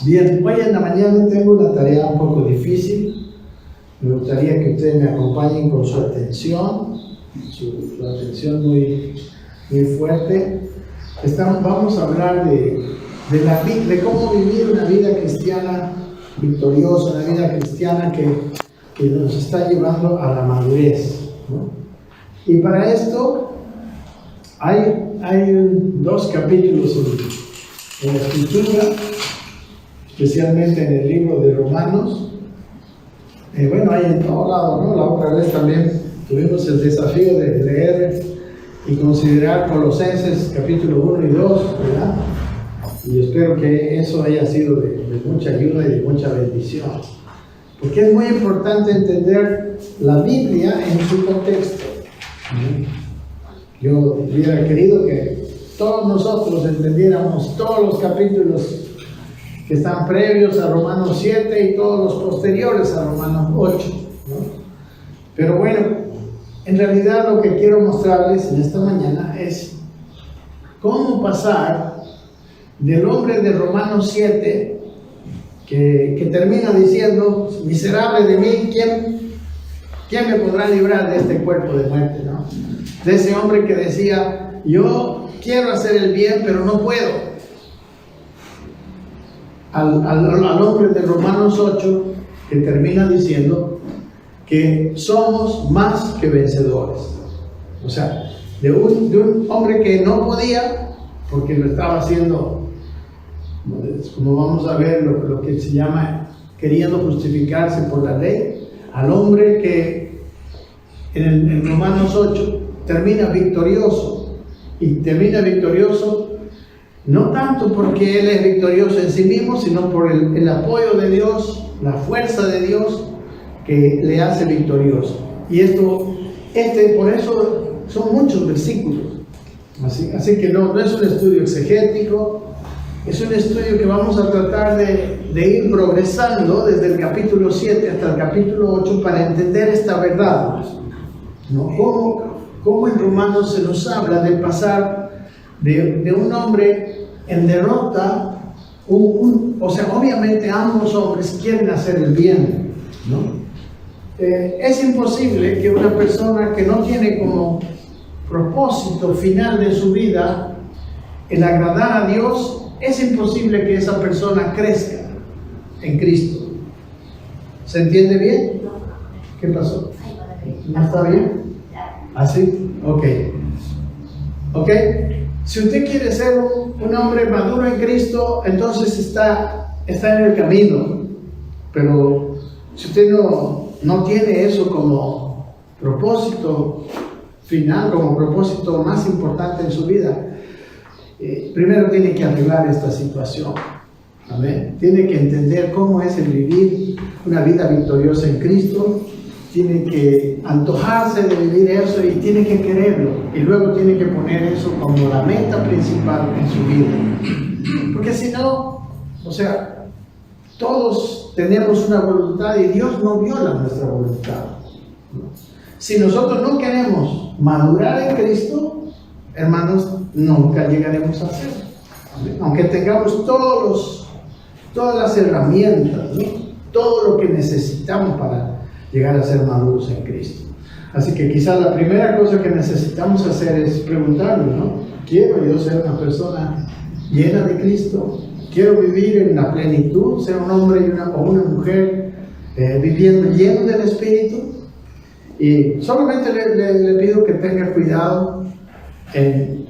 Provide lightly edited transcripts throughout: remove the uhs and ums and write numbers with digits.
Bien, hoy en la mañana tengo una tarea un poco difícil. Me gustaría que ustedes me acompañen con su atención, su atención muy fuerte. Vamos a hablar de cómo vivir una vida cristiana victoriosa, una vida cristiana que nos está llevando a la madurez, ¿no? Y para esto hay dos capítulos en la Escritura, especialmente en el libro de Romanos. Bueno, hay en todo lado, ¿no? La otra vez también tuvimos el desafío de leer y considerar Colosenses capítulo 1 y 2, ¿verdad? Y espero que eso haya sido de mucha ayuda y de mucha bendición. Porque es muy importante entender la Biblia en su contexto. Yo hubiera querido que todos nosotros entendiéramos todos los capítulos que están previos a Romanos 7 y todos los posteriores a Romanos 8, ¿no? Pero bueno, en realidad lo que quiero mostrarles en esta mañana es cómo pasar del hombre de Romanos 7 que termina diciendo: miserable de mí, ¿quién me podrá librar de este cuerpo de muerte, ¿no? De ese hombre que decía: yo quiero hacer el bien pero no puedo. Al hombre de Romanos 8 que termina diciendo que somos más que vencedores. O sea, de un hombre que no podía porque lo estaba haciendo, como vamos a ver, lo que se llama queriendo justificarse por la ley, al hombre que en Romanos 8 termina victorioso. Y termina victorioso no tanto porque él es victorioso en sí mismo, sino por el apoyo de Dios, la fuerza de Dios que le hace victorioso. Y por eso son muchos versículos. Así que no es un estudio exegético, es un estudio que vamos a tratar de ir progresando desde el capítulo 7 hasta el capítulo 8 para entender esta verdad, ¿no? Cómo en Romanos se nos habla de pasar de un hombre en derrota, o sea, obviamente ambos hombres quieren hacer el bien, ¿no? Es imposible que una persona que no tiene como propósito final de su vida el agradar a Dios, es imposible que esa persona crezca en Cristo. ¿Se entiende bien? ¿Qué pasó? ¿No está bien? ¿Así? Ok. Si usted quiere ser un hombre maduro en Cristo, entonces está en el camino. Pero si usted no tiene eso como propósito final, como propósito más importante en su vida, primero tiene que arreglar esta situación. Amén. Tiene que entender cómo es el vivir una vida victoriosa en Cristo. Tiene que antojarse de vivir eso y tiene que quererlo. Y luego tiene que poner eso como la meta principal en su vida. Porque si no, o sea, todos tenemos una voluntad y Dios no viola nuestra voluntad, ¿no? Si nosotros no queremos madurar en Cristo, hermanos, nunca llegaremos a hacerlo. Aunque tengamos todas las herramientas, ¿no? Todo lo que necesitamos para llegar a ser maduros en Cristo. Así que quizás la primera cosa que necesitamos hacer es preguntarnos, ¿no? ¿Quiero yo ser una persona llena de Cristo? ¿Quiero vivir en la plenitud? ¿Ser un hombre o una mujer viviendo lleno del Espíritu? Y solamente le pido que tenga cuidado en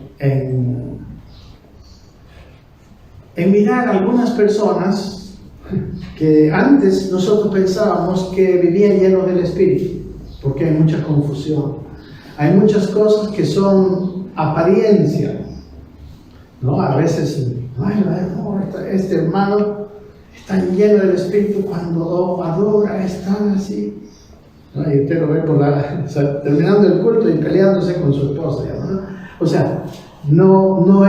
mirar a algunas personas que antes nosotros pensábamos que vivían llenos del Espíritu, porque hay mucha confusión, hay muchas cosas que son apariencia, ¿no? A veces, este hermano está lleno del Espíritu cuando adora, está así, ¿no? Y usted lo ve terminando el culto y peleándose con su esposa, ¿no? O sea, no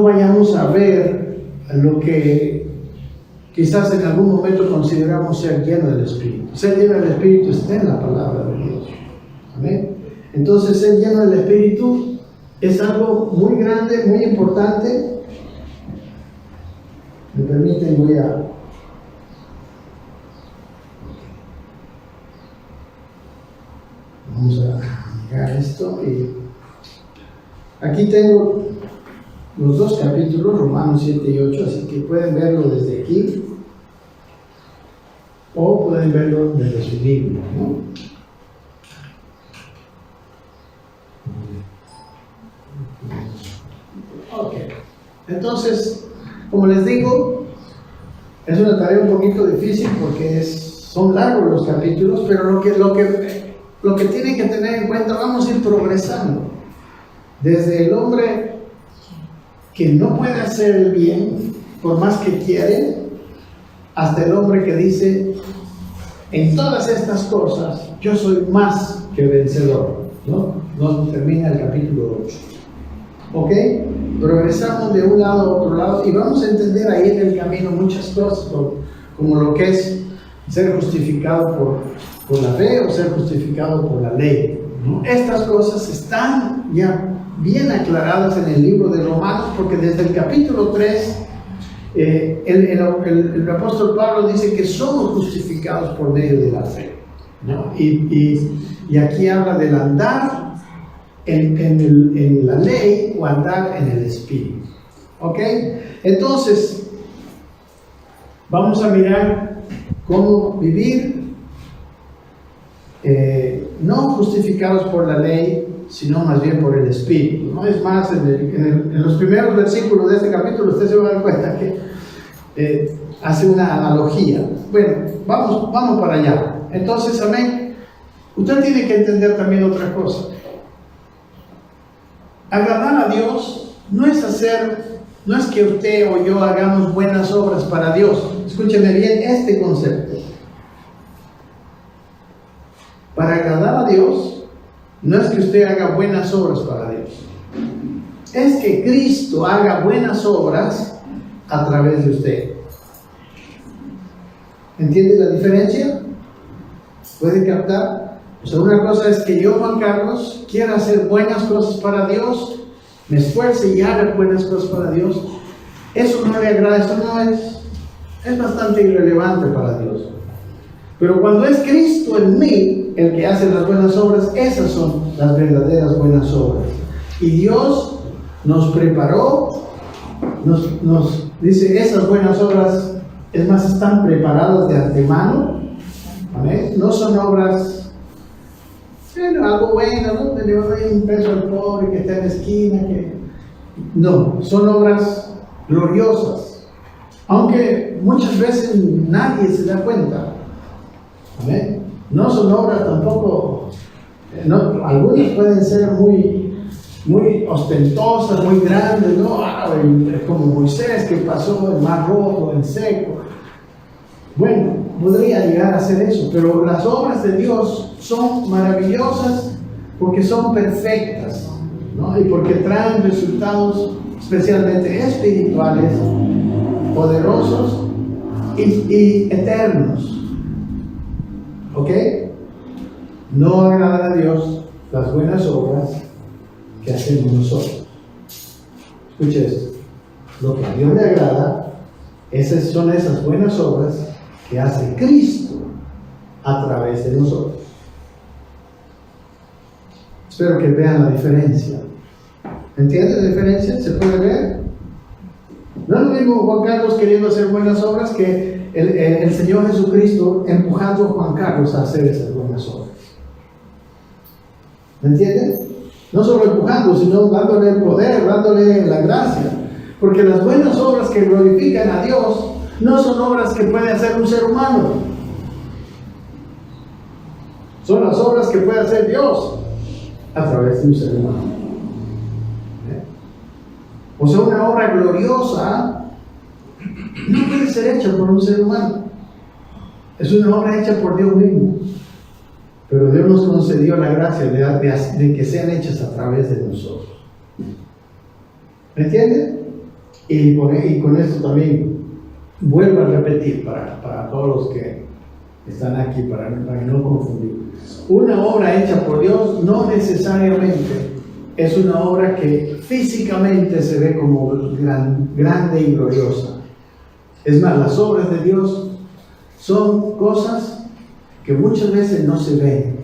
vayamos a ver lo que quizás en algún momento consideramos ser lleno del Espíritu. Ser lleno del Espíritu está en la palabra de Dios. ¿Amén? Entonces, ser lleno del Espíritu es algo muy grande, muy importante. me permiten, voy a... Vamos a mirar esto y aquí tengo los dos capítulos, Romanos 7 y 8, así que pueden verlo desde aquí o pueden verlo desde su Biblia, ¿no? Ok, entonces, como les digo, es una tarea un poquito difícil porque son largos los capítulos, pero lo que tienen que tener en cuenta, vamos a ir progresando desde el hombre que no puede hacer el bien por más que quiere, hasta el hombre que dice, en todas estas cosas yo soy más que vencedor, ¿no? Nos termina el capítulo 8. ¿Ok? Progresamos de un lado a otro lado y vamos a entender ahí en el camino muchas cosas, como lo que es ser justificado por la fe o ser justificado por la ley, ¿no? Estas cosas están ya bien aclaradas en el libro de Romanos, porque desde el capítulo 3 el apóstol Pablo dice que somos justificados por medio de la fe, ¿no? Y aquí habla del andar en la ley o andar en el espíritu. ¿Ok? Entonces, vamos a mirar cómo vivir no justificados por la ley, sino más bien por el espíritu, ¿no? Es más, en los primeros versículos de este capítulo usted se va a dar cuenta que hace una analogía. Bueno, vamos para allá. Entonces, amén. Usted tiene que entender también otra cosa. Agradar a Dios no es que usted o yo hagamos buenas obras para Dios. Escúcheme bien este concepto. Para agradar a Dios no es que usted haga buenas obras para Dios, es que Cristo haga buenas obras a través de usted. ¿Entiende la diferencia? ¿Puede captar? O sea, una cosa es que yo, Juan Carlos, quiera hacer buenas cosas para Dios, me esfuerce y haga buenas cosas para Dios. Eso no le agrada, eso no es bastante irrelevante para Dios. Pero cuando es Cristo en mí el que hace las buenas obras, esas son las verdaderas buenas obras. Y Dios nos preparó, nos dice, esas buenas obras, es más, están preparadas de antemano. ¿Amén? No son obras, algo bueno, ¿no? Le doy un peso al pobre que está en la esquina. No, son obras gloriosas. Aunque muchas veces nadie se da cuenta. ¿Amén? No son obras tampoco, algunas pueden ser muy ostentosas, muy grandes, ¿no? Como Moisés que pasó el mar rojo en seco. Bueno, podría llegar a hacer eso, pero las obras de Dios son maravillosas porque son perfectas, ¿no? Y porque traen resultados especialmente espirituales, poderosos y eternos. ¿Ok? No agradan a Dios las buenas obras que hacemos nosotros. Escuche esto. Lo que a Dios le agrada, son esas buenas obras que hace Cristo a través de nosotros. Espero que vean la diferencia. ¿Entienden la diferencia? ¿Se puede ver? No es lo mismo Juan Carlos queriendo hacer buenas obras que el Señor Jesucristo empujando a Juan Carlos a hacer esas buenas obras. ¿Me entienden? No solo empujando, sino dándole el poder, dándole la gracia. Porque las buenas obras que glorifican a Dios no son obras que puede hacer un ser humano. Son las obras que puede hacer Dios a través de un ser humano. O sea, una obra gloriosa no puede ser hecha por un ser humano. Es una obra hecha por Dios mismo. Pero Dios nos concedió la gracia de que sean hechas a través de nosotros. ¿Me entienden? Y con esto también vuelvo a repetir para todos los que están aquí, para no confundir. Una obra hecha por Dios no necesariamente es una obra que físicamente se ve como grande y gloriosa. Es más, las obras de Dios son cosas que muchas veces no se ven.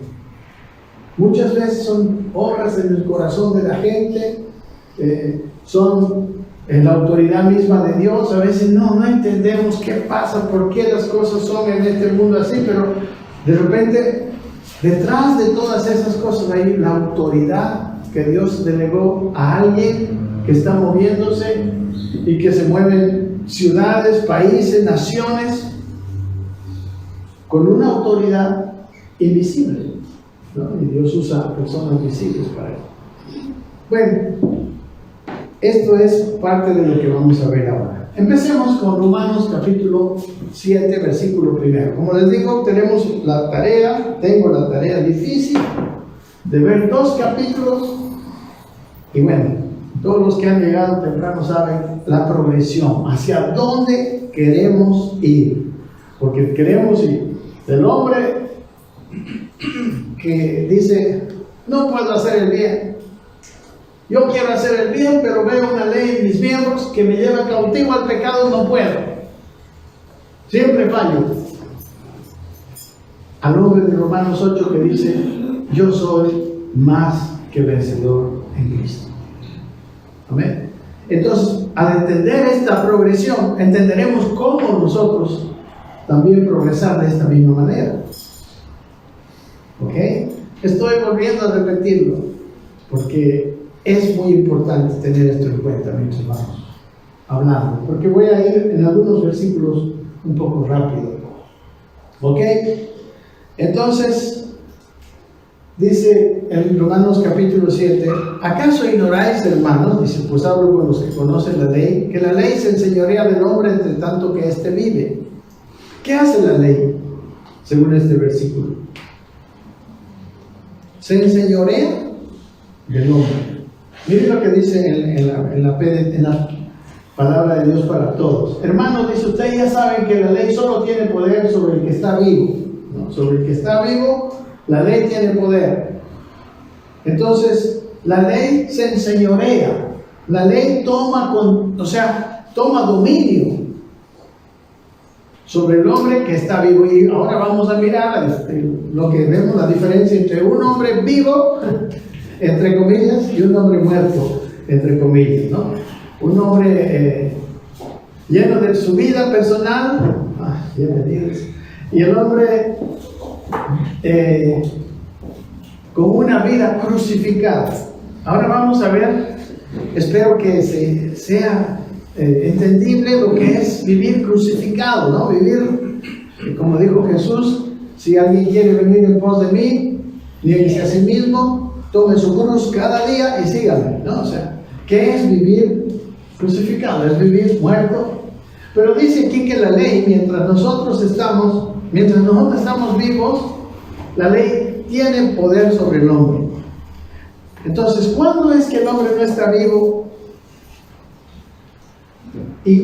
Muchas veces son obras en el corazón de la gente, son en la autoridad misma de Dios. A veces no entendemos qué pasa, por qué las cosas son en este mundo así, pero de repente detrás de todas esas cosas hay la autoridad que Dios delegó a alguien que está moviéndose y que se mueven ciudades, países, naciones con una autoridad invisible, ¿no? Y Dios usa personas visibles para eso. Bueno, esto es parte de lo que vamos a ver ahora. Empecemos con Romanos capítulo 7, versículo 1. Como les digo, tengo la tarea difícil de ver 2 capítulos. Y bueno, todos los que han llegado temprano saben la progresión, hacia dónde queremos ir. Porque queremos ir del hombre que dice, no puedo hacer el bien. Yo quiero hacer el bien, pero veo una ley en mis miembros que me lleva cautivo al pecado, no puedo. Siempre fallo. Al hombre de Romanos 8 que dice, yo soy más que vencedor en Cristo. Amén. Entonces, al entender esta progresión, entenderemos cómo nosotros también progresar de esta misma manera. ¿Ok? Estoy volviendo a repetirlo, porque es muy importante tener esto en cuenta mientras vamos hablando, porque voy a ir en algunos versículos un poco rápido. ¿Ok? Entonces, dice en Romanos capítulo 7, ¿acaso ignoráis, hermanos? Dice, pues hablo con los que conocen la ley, que la ley se enseñorea del hombre entre tanto que éste vive. ¿Qué hace la ley? Según este versículo. Se enseñorea del hombre. Miren lo que dice en la palabra de Dios para todos. Hermanos, dice, ustedes ya saben que la ley solo tiene poder sobre el que está vivo, ¿no? Sobre el que está vivo, la ley tiene poder. Entonces, la ley se enseñorea. La ley toma dominio sobre el hombre que está vivo. Y ahora vamos a mirar lo que vemos, la diferencia entre un hombre vivo, entre comillas, y un hombre muerto, entre comillas, ¿no? Un hombre lleno de su vida personal, y el hombre con una vida crucificada. Ahora vamos a ver, espero que sea entendible lo que es vivir crucificado, ¿no? Vivir, como dijo Jesús, si alguien quiere venir en pos de mí, nieguese a sí mismo, tome su cruz cada día y sígame, ¿no? O sea, ¿qué es vivir crucificado? Es vivir muerto. Pero dice aquí que la ley, mientras nosotros estamos vivos, la ley tiene poder sobre el hombre. Entonces, ¿cuándo es que el hombre no está vivo?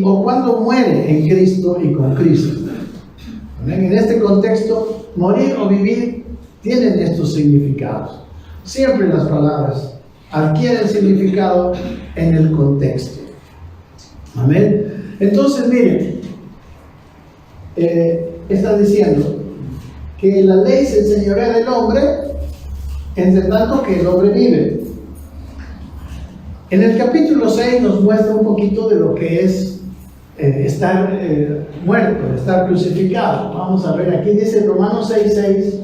O cuando muere en Cristo y con Cristo. En este contexto, morir o vivir tienen estos significados. Siempre las palabras adquieren significado en el contexto. Amén. Entonces, miren, está diciendo que la ley se enseñorea del hombre entre tanto que el hombre vive. En el capítulo 6 nos muestra un poquito de lo que es estar muerto, estar crucificado. Vamos a ver, aquí dice Romanos 6:6.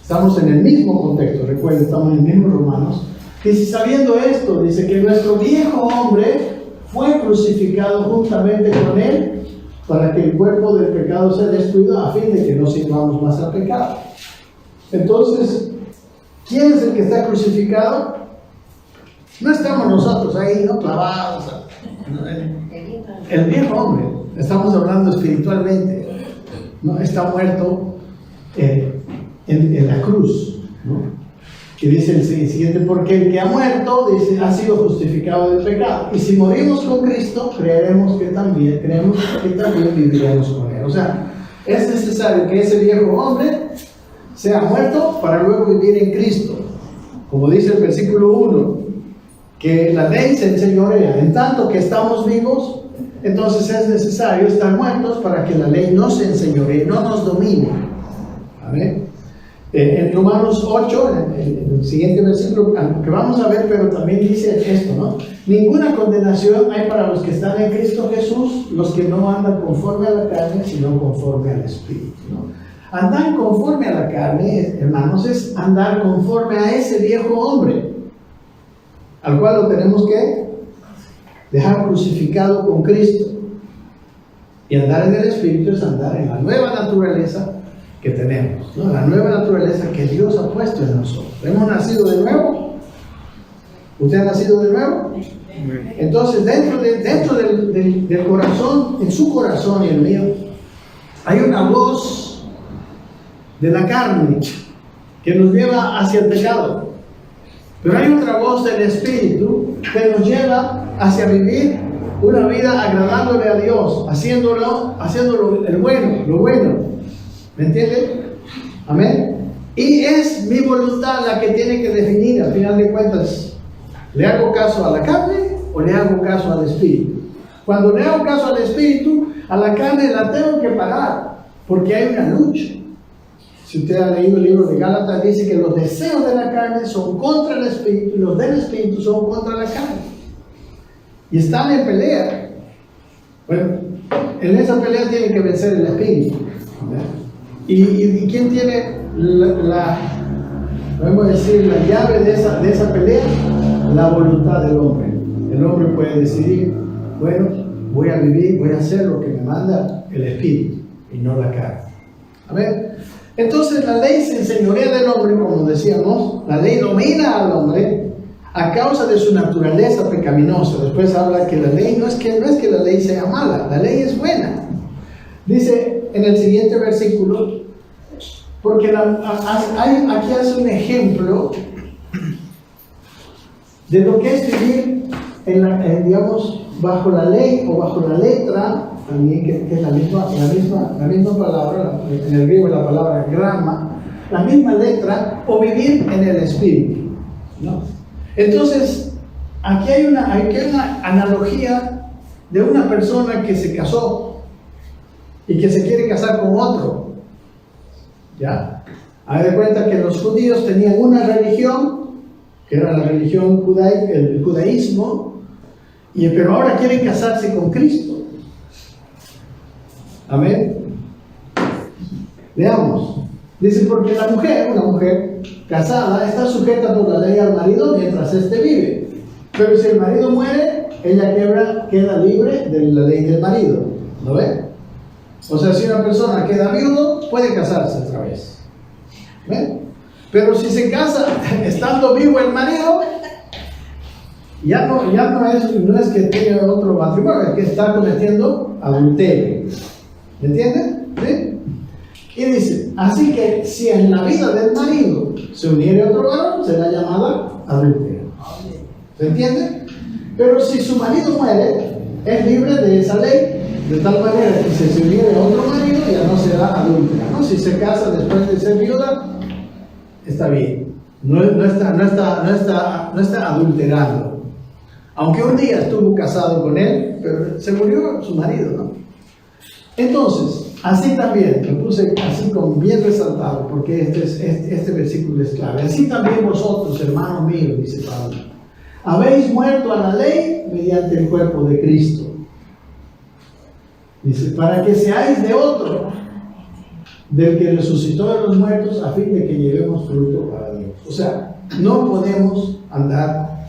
Estamos en el mismo contexto, recuerden, estamos en el mismo Romanos. Dice, sabiendo esto, dice que nuestro viejo hombre fue crucificado juntamente con él para que el cuerpo del pecado sea destruido a fin de que no sirvamos más al pecado. Entonces, ¿quién es el que está crucificado? No estamos nosotros ahí, ¿no? Clavados. El viejo hombre, estamos hablando espiritualmente, ¿no? Está muerto en la cruz, ¿no? Que dice el siguiente, porque el que ha muerto, dice, ha sido justificado del pecado. Y si morimos con Cristo, creemos que también viviremos con él. O sea, es necesario que ese viejo hombre sea muerto para luego vivir en Cristo. Como dice el versículo 1, que la ley se enseñorea. En tanto que estamos vivos, entonces es necesario estar muertos para que la ley no se enseñoree, no nos domine. ¿Amén? En Romanos 8, en el siguiente versículo que vamos a ver, pero también dice esto, ¿no? Ninguna condenación hay para los que están en Cristo Jesús, los que no andan conforme a la carne, sino conforme al Espíritu, ¿no? Andar conforme a la carne, hermanos, es andar conforme a ese viejo hombre, al cual lo tenemos que dejar crucificado con Cristo. Y andar en el Espíritu es andar en la nueva naturaleza que tenemos, ¿no? La nueva naturaleza que Dios ha puesto en nosotros. ¿Hemos nacido de nuevo? ¿Usted ha nacido de nuevo? Entonces, dentro del corazón, en su corazón y el mío, hay una voz de la carne que nos lleva hacia el pecado. Pero hay otra voz del Espíritu que nos lleva hacia vivir una vida agradándole a Dios, haciéndolo el bueno, lo bueno. ¿Me entienden? Amén. Y es mi voluntad la que tiene que definir, al final de cuentas, ¿le hago caso a la carne o le hago caso al Espíritu? Cuando le hago caso al Espíritu, a la carne la tengo que pagar, porque hay una lucha. Si usted ha leído el libro de Gálatas, dice que los deseos de la carne son contra el Espíritu y los del Espíritu son contra la carne. Y están en pelea. Bueno, en esa pelea tiene que vencer el Espíritu. ¿Y quién tiene podemos decir, la llave de esa pelea? La voluntad del hombre. El hombre puede decidir, bueno, voy a vivir, voy a hacer lo que me manda el Espíritu y no la carne. Amén. Entonces la ley se enseñorea del hombre, como decíamos, la ley domina al hombre a causa de su naturaleza pecaminosa. Después habla que la ley no es que la ley sea mala, la ley es buena. Dice en el siguiente versículo, porque aquí hace un ejemplo de lo que es vivir digamos, bajo la ley o bajo la letra, también que es la misma palabra, en el griego la palabra grama, la misma letra, o vivir en el Espíritu, ¿no? Entonces, aquí hay una analogía de una persona que se casó y que se quiere casar con otro. ¿Ya? Haz de cuenta que los judíos tenían una religión, que era la religión judaica, el judaísmo, pero ahora quieren casarse con Cristo. Amén. Leamos. Dice, porque una mujer casada está sujeta por la ley al marido mientras éste vive. Pero si el marido muere, ella queda libre de la ley del marido. ¿Lo ve? O sea, si una persona queda viudo, puede casarse otra vez. ¿Ven? Pero si se casa estando vivo el marido, ya no es que tenga otro matrimonio, es que está cometiendo adulterio. ¿Me entienden? ¿Sí? Y dice, así que si en la vida del marido se uniere otro varón, será llamada adulterio. ¿Se entiende? Pero si su marido muere, es libre de esa ley, de tal manera que si se uniere otro marido, ya no será adúltera, ¿no? Si se casa después de ser viuda, está bien. No está adulterando. Aunque un día estuvo casado con él, pero se murió su marido, ¿no? Entonces, así también, lo puse así como bien resaltado, porque este versículo es clave. Así también vosotros, hermanos míos, dice Pablo, habéis muerto a la ley mediante el cuerpo de Cristo. Dice, para que seáis de otro, del que resucitó de los muertos, a fin de que llevemos fruto para Dios. O sea, no podemos andar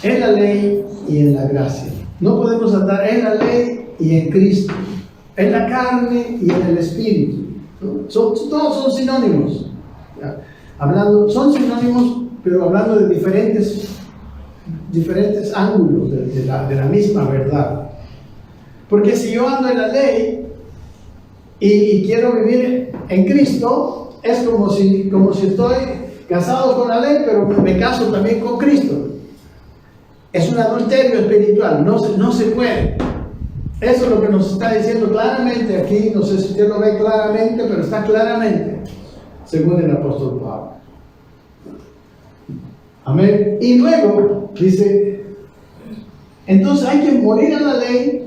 en la ley y en la gracia. No podemos andar en la ley y en Cristo, en la carne y en el Espíritu, ¿no? Todos son sinónimos. ¿Ya? Son sinónimos, pero hablando de diferentes ángulos de la misma verdad. Porque si yo ando en la ley y quiero vivir en Cristo, es como si estoy casado con la ley, pero me caso también con Cristo. Es un adulterio espiritual, no se puede. Eso es lo que nos está diciendo claramente aquí. No sé si usted lo ve claramente, pero está claramente, según el apóstol Pablo. Amén. Y luego dice, entonces hay que morir a la ley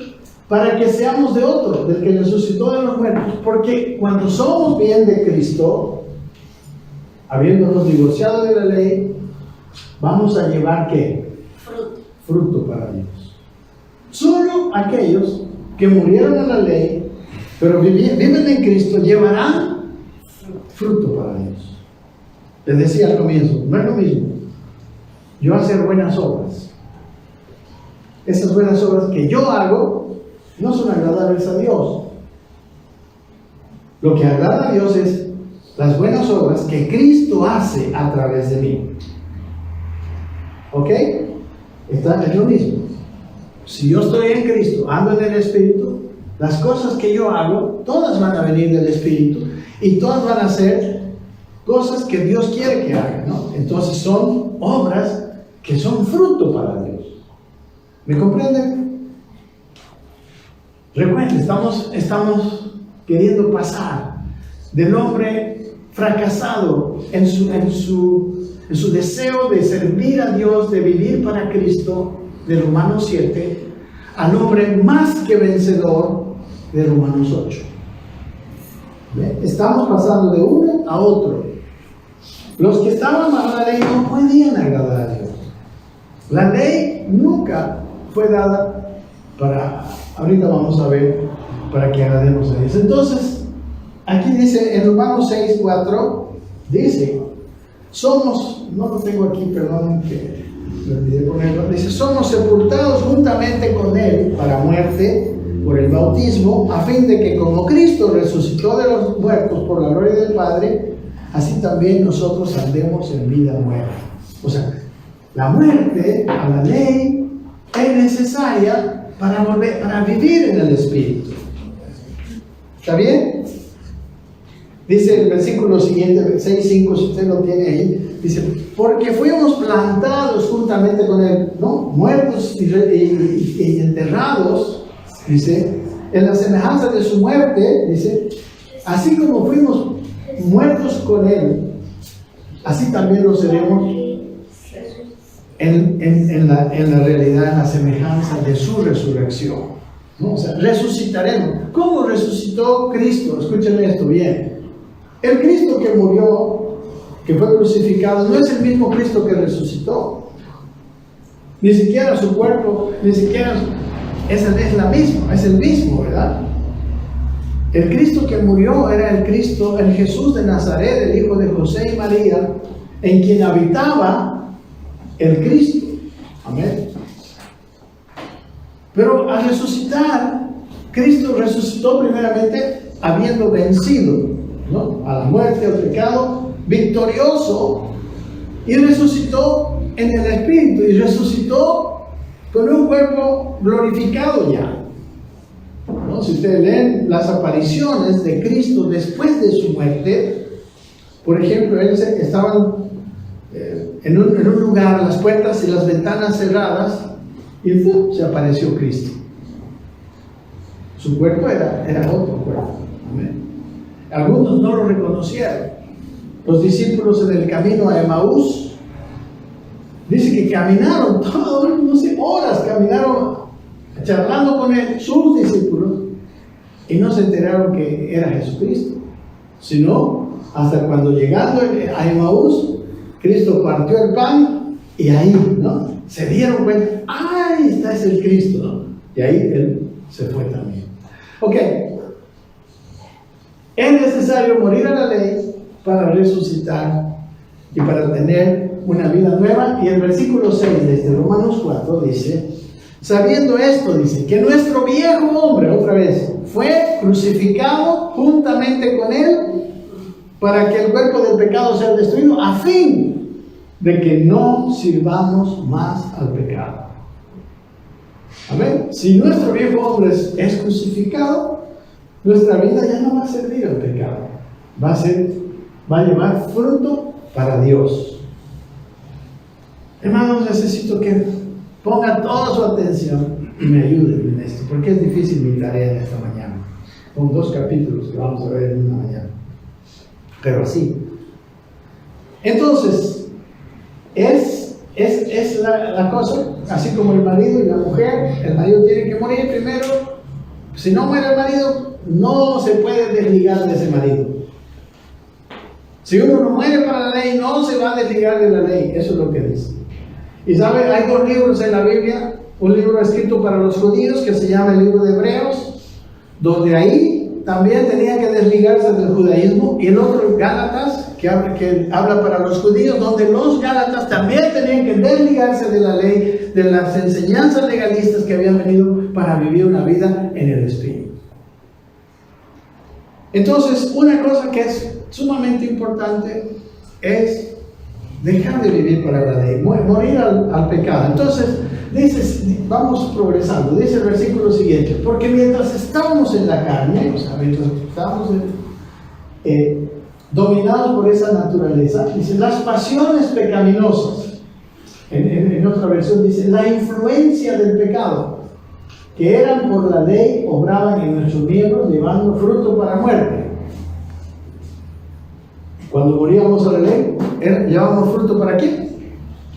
para que seamos de otro, del que resucitó de los muertos. Porque cuando somos bien de Cristo, habiéndonos divorciado de la ley, vamos a llevar ¿qué? Fruto para Dios. Solo aquellos que murieron a la ley, pero viven en Cristo, llevarán fruto para Dios. Les decía al comienzo, no es lo mismo yo hacer buenas obras. Esas buenas obras que yo hago no son agradables a Dios. Lo que agrada a Dios es las buenas obras que Cristo hace a través de mí. ¿Ok? Es lo mismo. Si yo estoy en Cristo, ando en el Espíritu, las cosas que yo hago, todas van a venir del Espíritu y todas van a ser cosas que Dios quiere que haga, ¿no? Entonces son obras que son fruto para Dios. ¿Me comprenden? Recuerden, estamos queriendo pasar del hombre fracasado en su deseo de servir a Dios, de vivir para Cristo, de Romanos 7, al hombre más que vencedor de Romanos 8. ¿Ve? Estamos pasando de uno a otro. Los que estaban bajo la ley no podían agradar a Dios. La ley nunca fue dada para, ahorita vamos a ver, para que agrademos a Dios. Entonces, aquí dice en Romanos 6:4, dice, somos, no lo tengo aquí, perdón, que me olvidé ponerlo, dice, somos sepultados juntamente con Él para muerte por el bautismo, a fin de que como Cristo resucitó de los muertos por la gloria del Padre, así también nosotros andemos en vida nueva. O sea, la muerte a la ley es necesaria para vivir en el Espíritu. ¿Está bien? Dice el versículo siguiente, 6:5, si usted lo tiene ahí, dice, porque fuimos plantados juntamente con Él, ¿no? Muertos y enterrados, dice, en la semejanza de su muerte, dice, así como fuimos muertos con Él, así también lo seremos en la realidad, en la semejanza de su resurrección, ¿no? O sea, resucitaremos. ¿Cómo resucitó Cristo? Escúchenme esto bien. El Cristo que murió, que fue crucificado, no es el mismo Cristo que resucitó. Ni siquiera su cuerpo, ni siquiera es el mismo, ¿verdad? El Cristo que murió era el Cristo, el Jesús de Nazaret, el hijo de José y María, en quien habitaba el Cristo. Amén. Pero al resucitar, Cristo resucitó primeramente habiendo vencido, ¿no?, a la muerte, al pecado, victorioso, y resucitó en el Espíritu, y resucitó con un cuerpo glorificado ya, ¿no? Si ustedes leen las apariciones de Cristo después de su muerte, por ejemplo, estaban en un lugar, las puertas y las ventanas cerradas, y ¡pum!, se apareció Cristo. Su cuerpo era otro cuerpo. Amén. Algunos no lo reconocieron. Los discípulos en el camino a Emaús, dice que caminaron no sé, horas, caminaron charlando con sus discípulos, y no se enteraron que era Jesucristo, sino hasta cuando llegando a Emaús, Cristo partió el pan, y ahí, ¿no?, se dieron cuenta, ¡ay, este es el Cristo!, ¿no? Y ahí Él se fue también. Ok. Es necesario morir a la ley para resucitar y para tener una vida nueva. Y el versículo 6 de Romanos 4 dice, sabiendo esto, dice, que nuestro viejo hombre, otra vez, fue crucificado juntamente con Él para que el cuerpo del pecado sea destruido, a fin de que no sirvamos más al pecado. Amén. Si nuestro viejo hombre es crucificado, nuestra vida ya no va a servir al pecado. Va a llevar fruto para Dios. Hermanos, necesito que pongan toda su atención y me ayuden en esto, porque es difícil mi tarea en esta mañana, con 2 capítulos que vamos a ver en una mañana, pero así. Entonces, es la cosa, así como el marido y la mujer. El marido tiene que morir primero Si no muere el marido, no se puede desligar de ese marido. Si uno no muere para la ley, no se va a desligar de la ley. Eso es lo que dice. Y sabe, hay 2 libros en la Biblia. Un libro escrito para los judíos que se llama el libro de Hebreos, donde ahí también tenían que desligarse del judaísmo. Y el otro, Gálatas, que habla para los judíos, donde los Gálatas también tenían que desligarse de la ley, de las enseñanzas legalistas que habían venido para vivir una vida en el Espíritu. Entonces, una cosa que es sumamente importante es dejar de vivir para la ley, morir al pecado. Entonces, dice, vamos progresando, dice el versículo siguiente: porque mientras estábamos en la carne, o sea, mientras estábamos dominados por esa naturaleza, dice, las pasiones pecaminosas, en otra versión dice, la influencia del pecado, que eran por la ley, obraban en nuestros miembros, llevando fruto para muerte. Cuando moríamos a la ley, llevábamos fruto ¿para quién?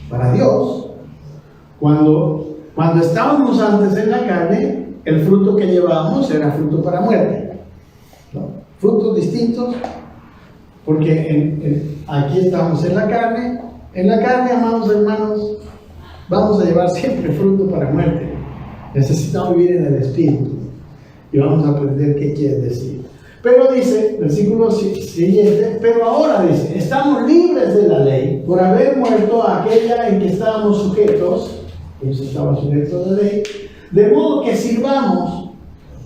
Para Dios. Cuando estábamos antes en la carne, el fruto que llevábamos era fruto para muerte, ¿no? Frutos distintos, porque aquí estamos en la carne. En la carne, amados hermanos, vamos a llevar siempre fruto para muerte. Necesitamos vivir en el Espíritu y vamos a aprender qué quiere decir. Pero dice, versículo siguiente, pero ahora dice, estamos libres de la ley por haber muerto a aquella en que estábamos sujetos. Ellos estaban sujetos a la ley, de modo que sirvamos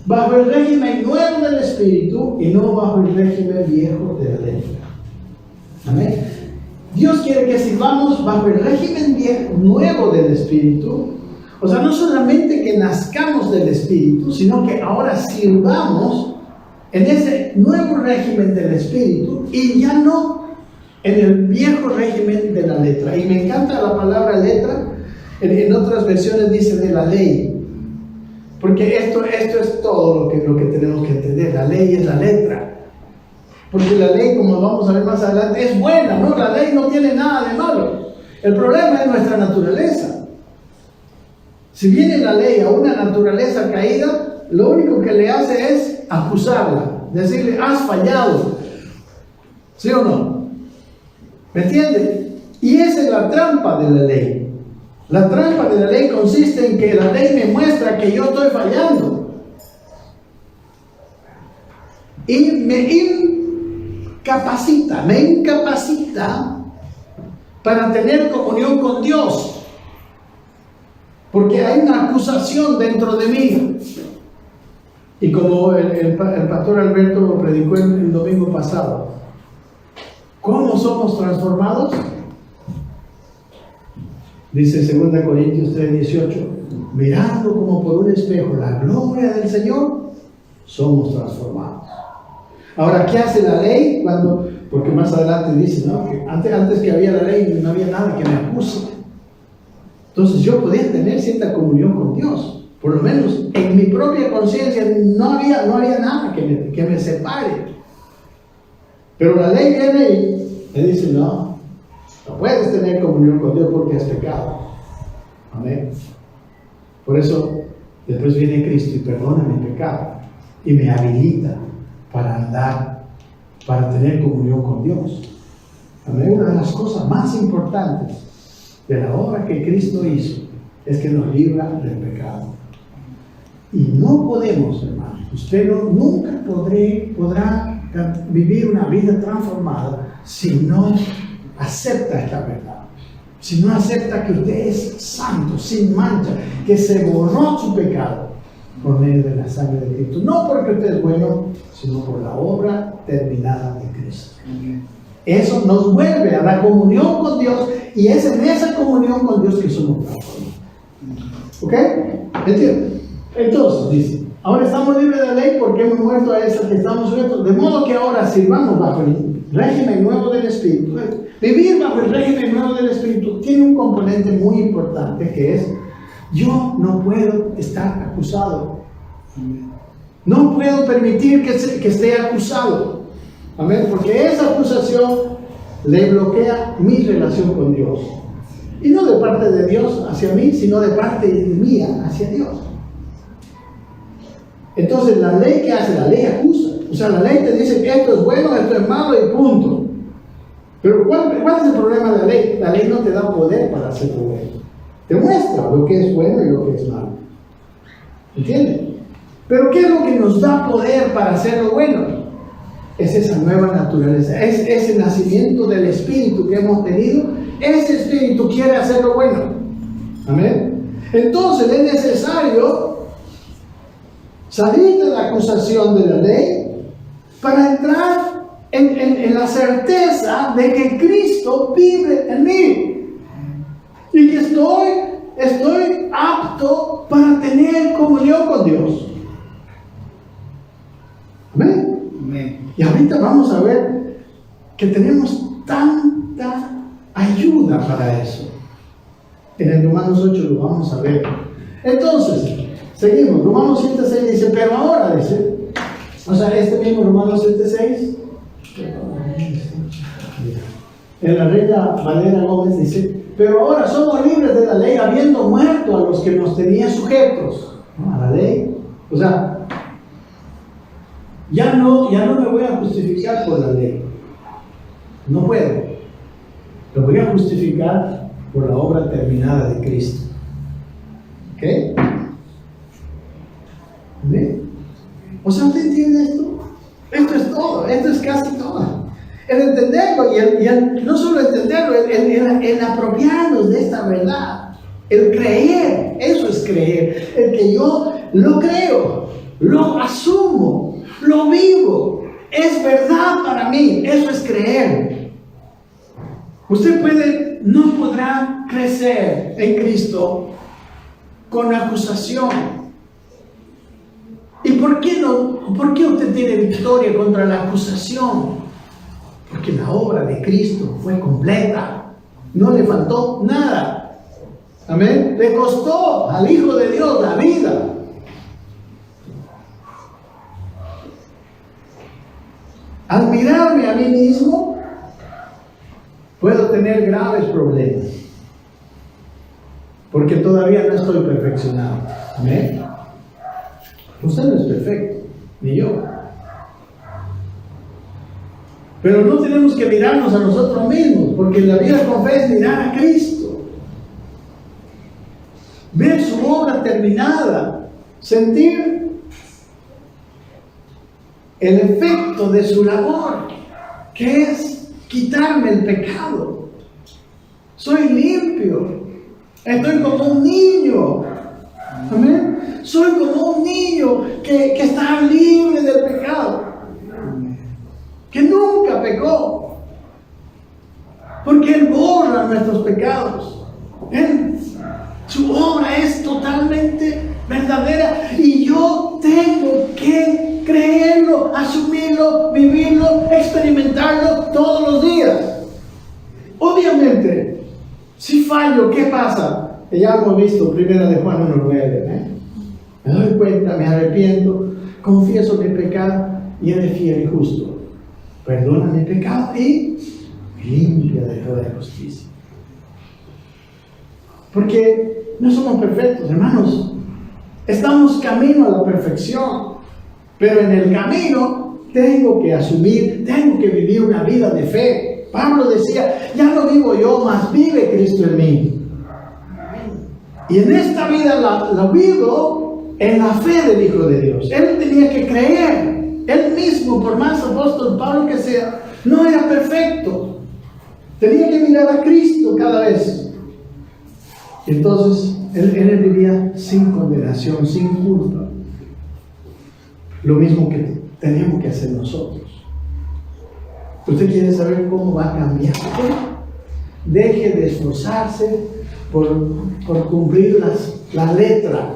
bajo el régimen nuevo del Espíritu y no bajo el régimen viejo de la ley. Amén. Dios quiere que sirvamos bajo el régimen nuevo del Espíritu. O sea, no solamente que nazcamos del Espíritu, sino que ahora sirvamos en ese nuevo régimen del Espíritu y ya no en el viejo régimen de la letra. Y me encanta la palabra letra. En otras versiones dice de la ley, porque esto es todo lo que tenemos que entender. La ley es la letra, porque la ley, como vamos a ver más adelante, es buena, ¿no? La ley no tiene nada de malo. El problema es nuestra naturaleza. Si viene la ley a una naturaleza caída, lo único que le hace es acusarla, decirle, has fallado, ¿sí o no? ¿Me entiende? Y esa es la trampa de la ley. La trampa de la ley consiste en que la ley me muestra que yo estoy fallando y me incapacita para tener comunión con Dios, porque hay una acusación dentro de mí. Y como el pastor Alberto lo predicó el domingo pasado, ¿cómo somos transformados? Dice 2 Corintios 3:18, mirando como por un espejo la gloria del Señor, somos transformados. Ahora, ¿qué hace la ley? Porque más adelante dice, ¿no? Que antes que había la ley no había nada que me acuse. Entonces yo podía tener cierta comunión con Dios. Por lo menos en mi propia conciencia no había nada que me separe. Pero la ley viene y me dice, no puedes tener comunión con Dios porque has pecado. Amén. Por eso después viene Cristo y perdona mi pecado y me habilita para andar, para tener comunión con Dios. Amén. Una de las cosas más importantes de la obra que Cristo hizo es que nos libra del pecado. Y no podemos, hermano, usted nunca podrá vivir una vida transformada si no acepta esta verdad, si no acepta que usted es santo, sin mancha, que se borró su pecado por medio de la sangre de Cristo, no porque usted es bueno, sino por la obra terminada de Cristo. Eso nos vuelve a la comunión con Dios, y es en esa comunión con Dios que somos transformados. ¿Ok? ¿Entienden? Entonces dice, ahora estamos libres de la ley porque hemos muerto a esa que estamos sujetos, de modo que ahora sirvamos bajo el régimen nuevo del Espíritu. Vivir bajo el régimen nuevo del Espíritu tiene un componente muy importante, que es, yo no puedo estar acusado. No puedo permitir que esté acusado. Amén. Porque esa acusación le bloquea mi relación con Dios. Y no de parte de Dios hacia mí, sino de parte mía hacia Dios. Entonces, la ley, ¿qué hace? La ley acusa. O sea, la ley te dice que esto es bueno, esto es malo y punto. Pero ¿cuál es el problema de la ley? La ley no te da poder para hacerlo bueno. Te muestra lo que es bueno y lo que es malo. ¿Entiendes? Pero ¿qué es lo que nos da poder para hacerlo bueno? Es esa nueva naturaleza, es ese nacimiento del Espíritu que hemos tenido. Ese Espíritu quiere hacerlo bueno. Amén. Entonces es necesario salir de la acusación de la ley para entrar en la certeza de que Cristo vive en mí y que estoy apto para tener comunión con Dios. Amén. Amén. Y ahorita vamos a ver que tenemos tanta ayuda para eso. En el Romanos 8 lo vamos a ver. Entonces, seguimos. Romanos 7:6 dice, pero ahora dice, o sea, este mismo Romanos 7:6, en la Reina Valera Gómez dice, pero ahora somos libres de la ley, habiendo muerto a los que nos tenían sujetos, ¿no? A la ley. O sea, ya no me voy a justificar por la ley. No puedo. Lo voy a justificar por la obra terminada de Cristo. ¿Ok? ¿Ve? O sea, ¿usted entiende esto? Esto es todo. Esto es casi todo. El entenderlo y el no solo entenderlo, el apropiarnos de esta verdad. El creer. Eso es creer. El que yo lo creo, lo asumo, lo vivo. Es verdad para mí. Eso es creer. Usted no podrá crecer en Cristo con acusación. ¿Y por qué no? ¿Por qué usted tiene victoria contra la acusación? Porque la obra de Cristo fue completa. No le faltó nada. Amén. Le costó al Hijo de Dios la vida. Al mirarme a mí mismo, puedo tener graves problemas. Porque todavía no estoy perfeccionado. Amén. Usted no es perfecto, ni yo. Pero no tenemos que mirarnos a nosotros mismos, porque la vida con fe es mirar a Cristo. Ver su obra terminada, sentir el efecto de su labor, que es quitarme el pecado. Soy limpio, estoy como un niño. Amén. Soy como un niño que está libre del pecado, que nunca pecó, porque Él borra nuestros pecados. Su obra es totalmente verdadera y yo tengo que creerlo, asumirlo, vivirlo, experimentarlo todos los días. Obviamente, si fallo, ¿qué pasa? Ya hemos visto, 1 de Juan 1:9, me doy cuenta, me arrepiento, confieso mi pecado y Él es fiel y justo. Perdona mi pecado y limpia de toda injusticia. Porque no somos perfectos, hermanos. Estamos camino a la perfección. Pero en el camino tengo que asumir, tengo que vivir una vida de fe. Pablo decía, ya no vivo yo, mas vive Cristo en mí. Y en esta vida la vivo en la fe del Hijo de Dios. Él tenía que creer. Él mismo, por más apóstol Pablo que sea, no era perfecto. Tenía que mirar a Cristo cada vez. Y entonces, él vivía sin condenación, sin culpa. Lo mismo que tenemos que hacer nosotros. ¿Usted quiere saber cómo va a cambiar? Deje de esforzarse por cumplir la letra.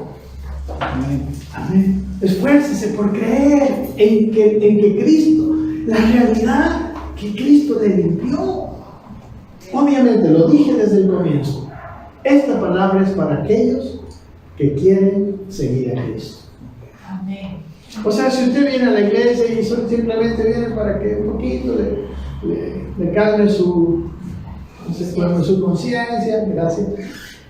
Amén. Amén. Esfuércese por creer en que Cristo, la realidad que Cristo le limpió. Obviamente, lo dije desde el comienzo. Esta palabra es para aquellos que quieren seguir a Cristo. Amén. O sea, si usted viene a la iglesia y simplemente viene para que un poquito le calme su conciencia, gracias,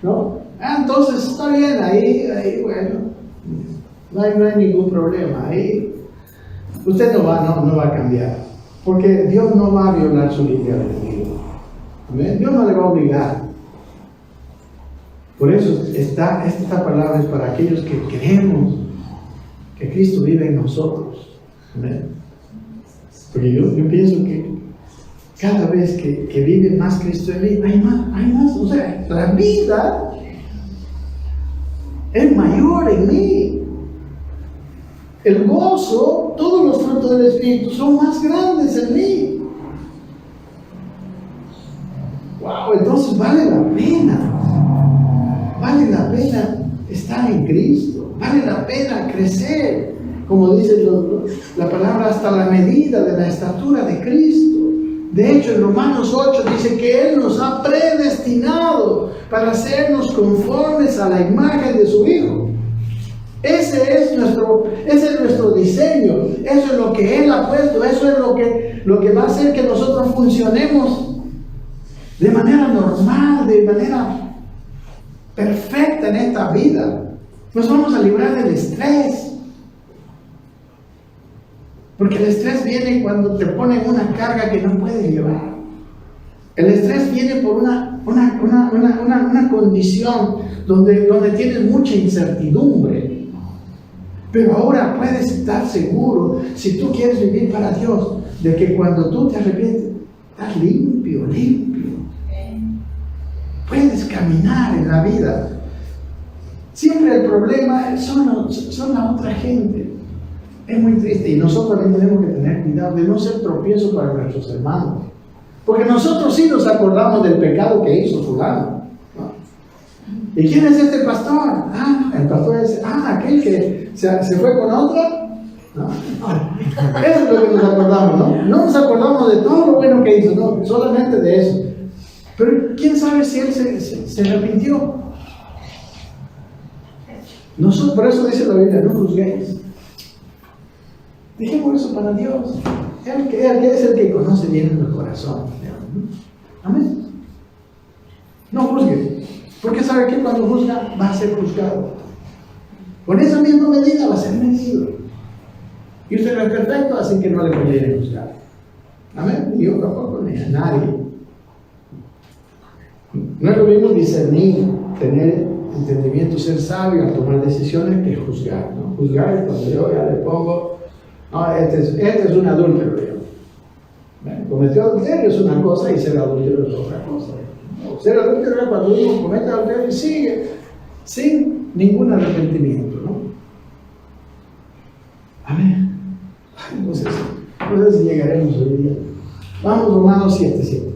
¿no? Entonces está bien, ahí, bueno. No hay ningún problema. Ahí usted no va a cambiar. Porque Dios no va a violar su libre albedrío. ¿Amén? Dios no le va a obligar. Por eso esta palabra es para aquellos que creemos que Cristo vive en nosotros. ¿Amén? Porque yo pienso que cada vez que vive más Cristo en mí, hay más. O sea, la vida es mayor en mí. El gozo, todos los frutos del Espíritu son más grandes en mí. Wow, entonces vale la pena. Vale la pena estar en Cristo. Vale la pena crecer, como dice la palabra, hasta la medida de la estatura de Cristo. De hecho, en Romanos 8 dice que Él nos ha predestinado para hacernos conformes a la imagen de su Hijo. Ese es nuestro diseño. Eso es lo que Él ha puesto. Eso es lo que va a hacer que nosotros funcionemos de manera normal, de manera perfecta en esta vida. Nos vamos a librar del estrés. Porque el estrés viene cuando te ponen una carga que no puedes llevar. El estrés viene por una condición donde tienes mucha incertidumbre. Pero ahora puedes estar seguro, si tú quieres vivir para Dios, de que cuando tú te arrepientes, estás limpio. Puedes caminar en la vida. Siempre el problema son la otra gente. Es muy triste y nosotros también tenemos que tener cuidado de no ser tropiezo para nuestros hermanos. Porque nosotros sí nos acordamos del pecado que hizo fulano, ¿no? ¿Y quién es este pastor? El pastor es aquel que se fue con otra. ¿No? Eso es lo que nos acordamos, ¿no? No nos acordamos de todo lo bueno que hizo, no, solamente de eso. Pero quién sabe si él se arrepintió. Por eso dice la Biblia, no juzguéis. Dejemos eso para Dios. Él es el que conoce bien el corazón. Amén. No juzgue. Porque sabe que cuando juzga va a ser juzgado. Con esa misma medida va a ser medido. Y usted no es perfecto, así que no le conviene juzgar. Amén. Yo tampoco ni a nadie. No es lo mismo discernir, tener entendimiento, ser sabio al tomar decisiones que juzgar, ¿no? Juzgar es cuando yo ya le pongo, no, este es un adúltero, ¿no? Cometió adulterio es una cosa y ser adúltero es otra cosa. ¿No? Ser adúltero es cuando uno comete adulterio y sigue sin ningún arrepentimiento, ¿no? Amén. Entonces, no sé si llegaremos hoy día. Vamos, Romanos 7:7.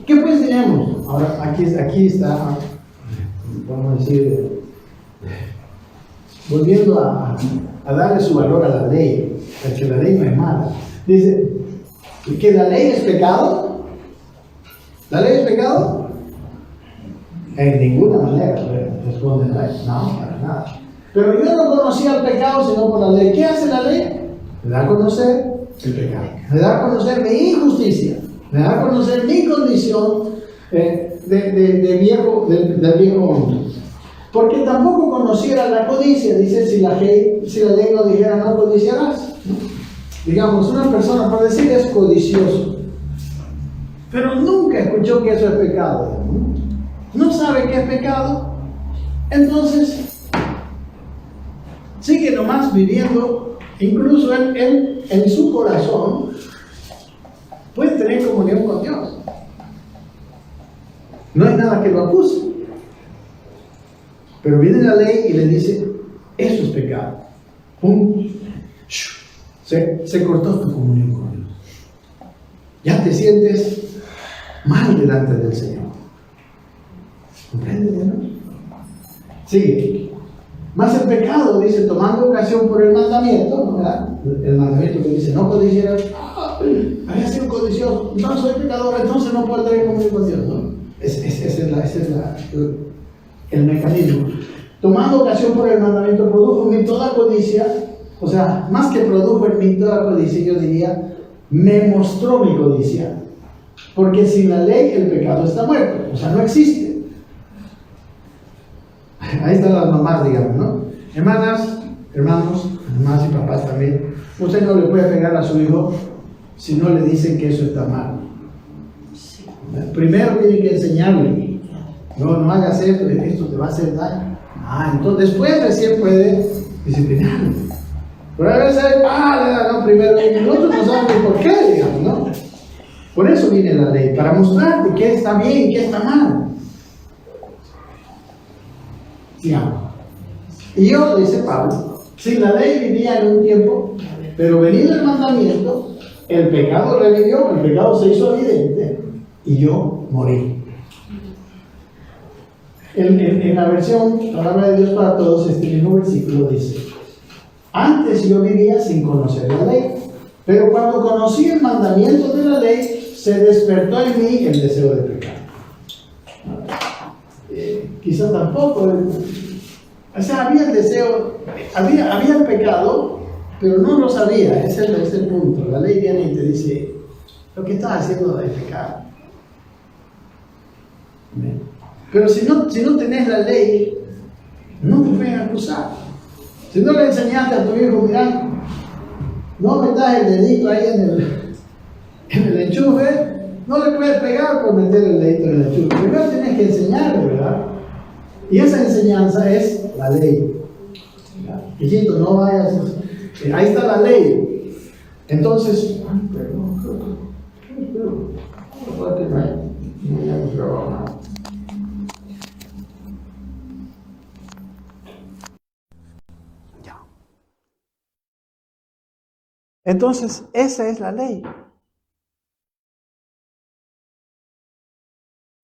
¿Qué pues tenemos? Ahora, aquí está, vamos a decir, volviendo a darle su valor a la ley, porque la ley no es mala. Dice, ¿que la ley es pecado? ¿La ley es pecado? En ninguna manera, responde la ley. No, para nada. Pero yo no conocía el pecado sino por la ley. ¿Qué hace la ley? Me da a conocer el pecado. Me da a conocer mi injusticia. Me da a conocer mi condición del viejo hombre. Porque tampoco conociera la codicia. Dice, si la ley no dijera no codiciarás, ¿no? Digamos, una persona, por decir, es codicioso, pero nunca escuchó que eso es pecado, no sabe que es pecado, entonces sigue nomás viviendo. Incluso él en su corazón puede tener comunión con Dios. No hay nada que lo acuse. Pero viene la ley y le dice, eso es pecado. ¡Pum! Se cortó tu comunión con Dios. Ya te sientes mal delante del Señor. ¿Comprende, no? Sigue. Más el pecado, dice, tomando ocasión por el mandamiento, ¿no? ¿Verdad? El mandamiento que dice, no codiciarás. Había sido codicioso. No, soy pecador, entonces no puedo tener comunión con Dios, ¿no? Ese es el mecanismo. Tomando ocasión por el mandamiento, produjo en mí toda codicia. O sea, más que produjo en mí toda codicia, yo diría, me mostró mi codicia. Porque sin la ley el pecado está muerto. O sea, no existe. Ahí están las mamás, digamos, ¿no? Hermanas, hermanos, mamás y papás también, usted no le puede pegar a su hijo si no le dicen que eso está mal. Primero tiene que enseñarle, no hagas esto te va a hacer daño. Entonces después recién puede disciplinarlo. Pero a veces, primero, nosotros no sabemos por qué, digamos, ¿no? Por eso viene la ley, para mostrarte qué está bien y qué está mal. Sigamos. Y yo, dice Pablo, si la ley vivía en un tiempo, pero venido el mandamiento, el pecado revivió, el pecado se hizo evidente y yo morí. En la versión Palabra de Dios para Todos, este mismo versículo dice: antes yo vivía sin conocer la ley, pero cuando conocí el mandamiento de la ley, se despertó en mí el deseo de pecar. Quizás tampoco, había el deseo, había el pecado, pero no lo sabía. Ese es el punto. La ley viene y te dice: lo que estás haciendo es pecado. Pero si no tenés la ley, no te pueden acusar. Si no le enseñaste a tu hijo, mira, no metas el dedito ahí en el enchufe, no le puedes pegar por meter el dedito en el enchufe. Primero tienes que enseñarle, ¿verdad? Y esa enseñanza es la ley. Hijito, no vayas. Ahí está la ley. Entonces, entonces, esa es la ley.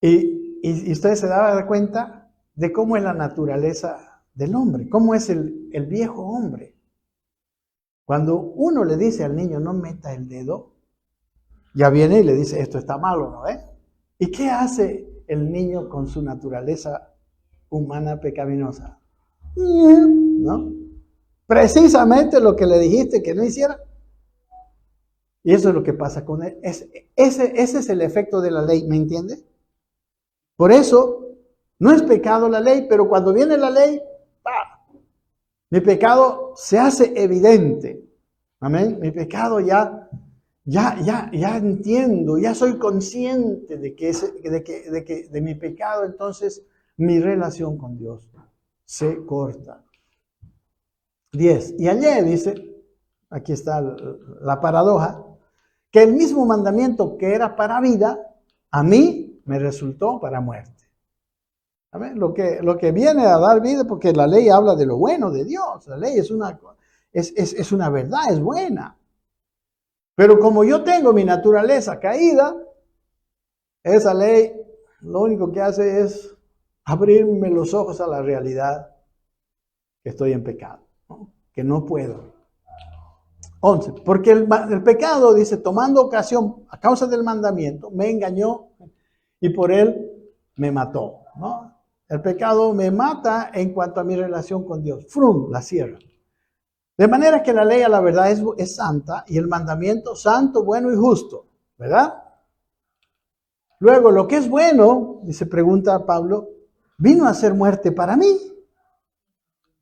Y ustedes se daban cuenta de cómo es la naturaleza del hombre, cómo es el viejo hombre. Cuando uno le dice al niño no meta el dedo, ya viene y le dice esto está malo, ¿no? ¿Y qué hace el niño con su naturaleza humana pecaminosa? ¿No? Precisamente lo que le dijiste que no hiciera. Y eso es lo que pasa con él. Ese es el efecto de la ley, ¿me entiende? Por eso, no es pecado la ley, pero cuando viene la ley, mi pecado se hace evidente. Amén. Mi pecado ya entiendo, ya soy consciente de mi pecado, entonces mi relación con Dios se corta. 10. Y ayer dice, aquí está la paradoja, que el mismo mandamiento que era para vida, a mí me resultó para muerte. ¿Amén? Lo que viene a dar vida, porque la ley habla de lo bueno de Dios, la ley es una verdad, es buena. Pero como yo tengo mi naturaleza caída, esa ley lo único que hace es abrirme los ojos a la realidad que estoy en pecado, ¿no? Que no puedo. 11. Porque el pecado, dice, tomando ocasión a causa del mandamiento, me engañó y por él me mató, ¿no? El pecado me mata en cuanto a mi relación con Dios. ¡Frum! La cierra. De manera que la ley a la verdad es santa y el mandamiento santo, bueno y justo, ¿verdad? Luego, lo que es bueno, dice, pregunta Pablo, ¿vino a ser muerte para mí?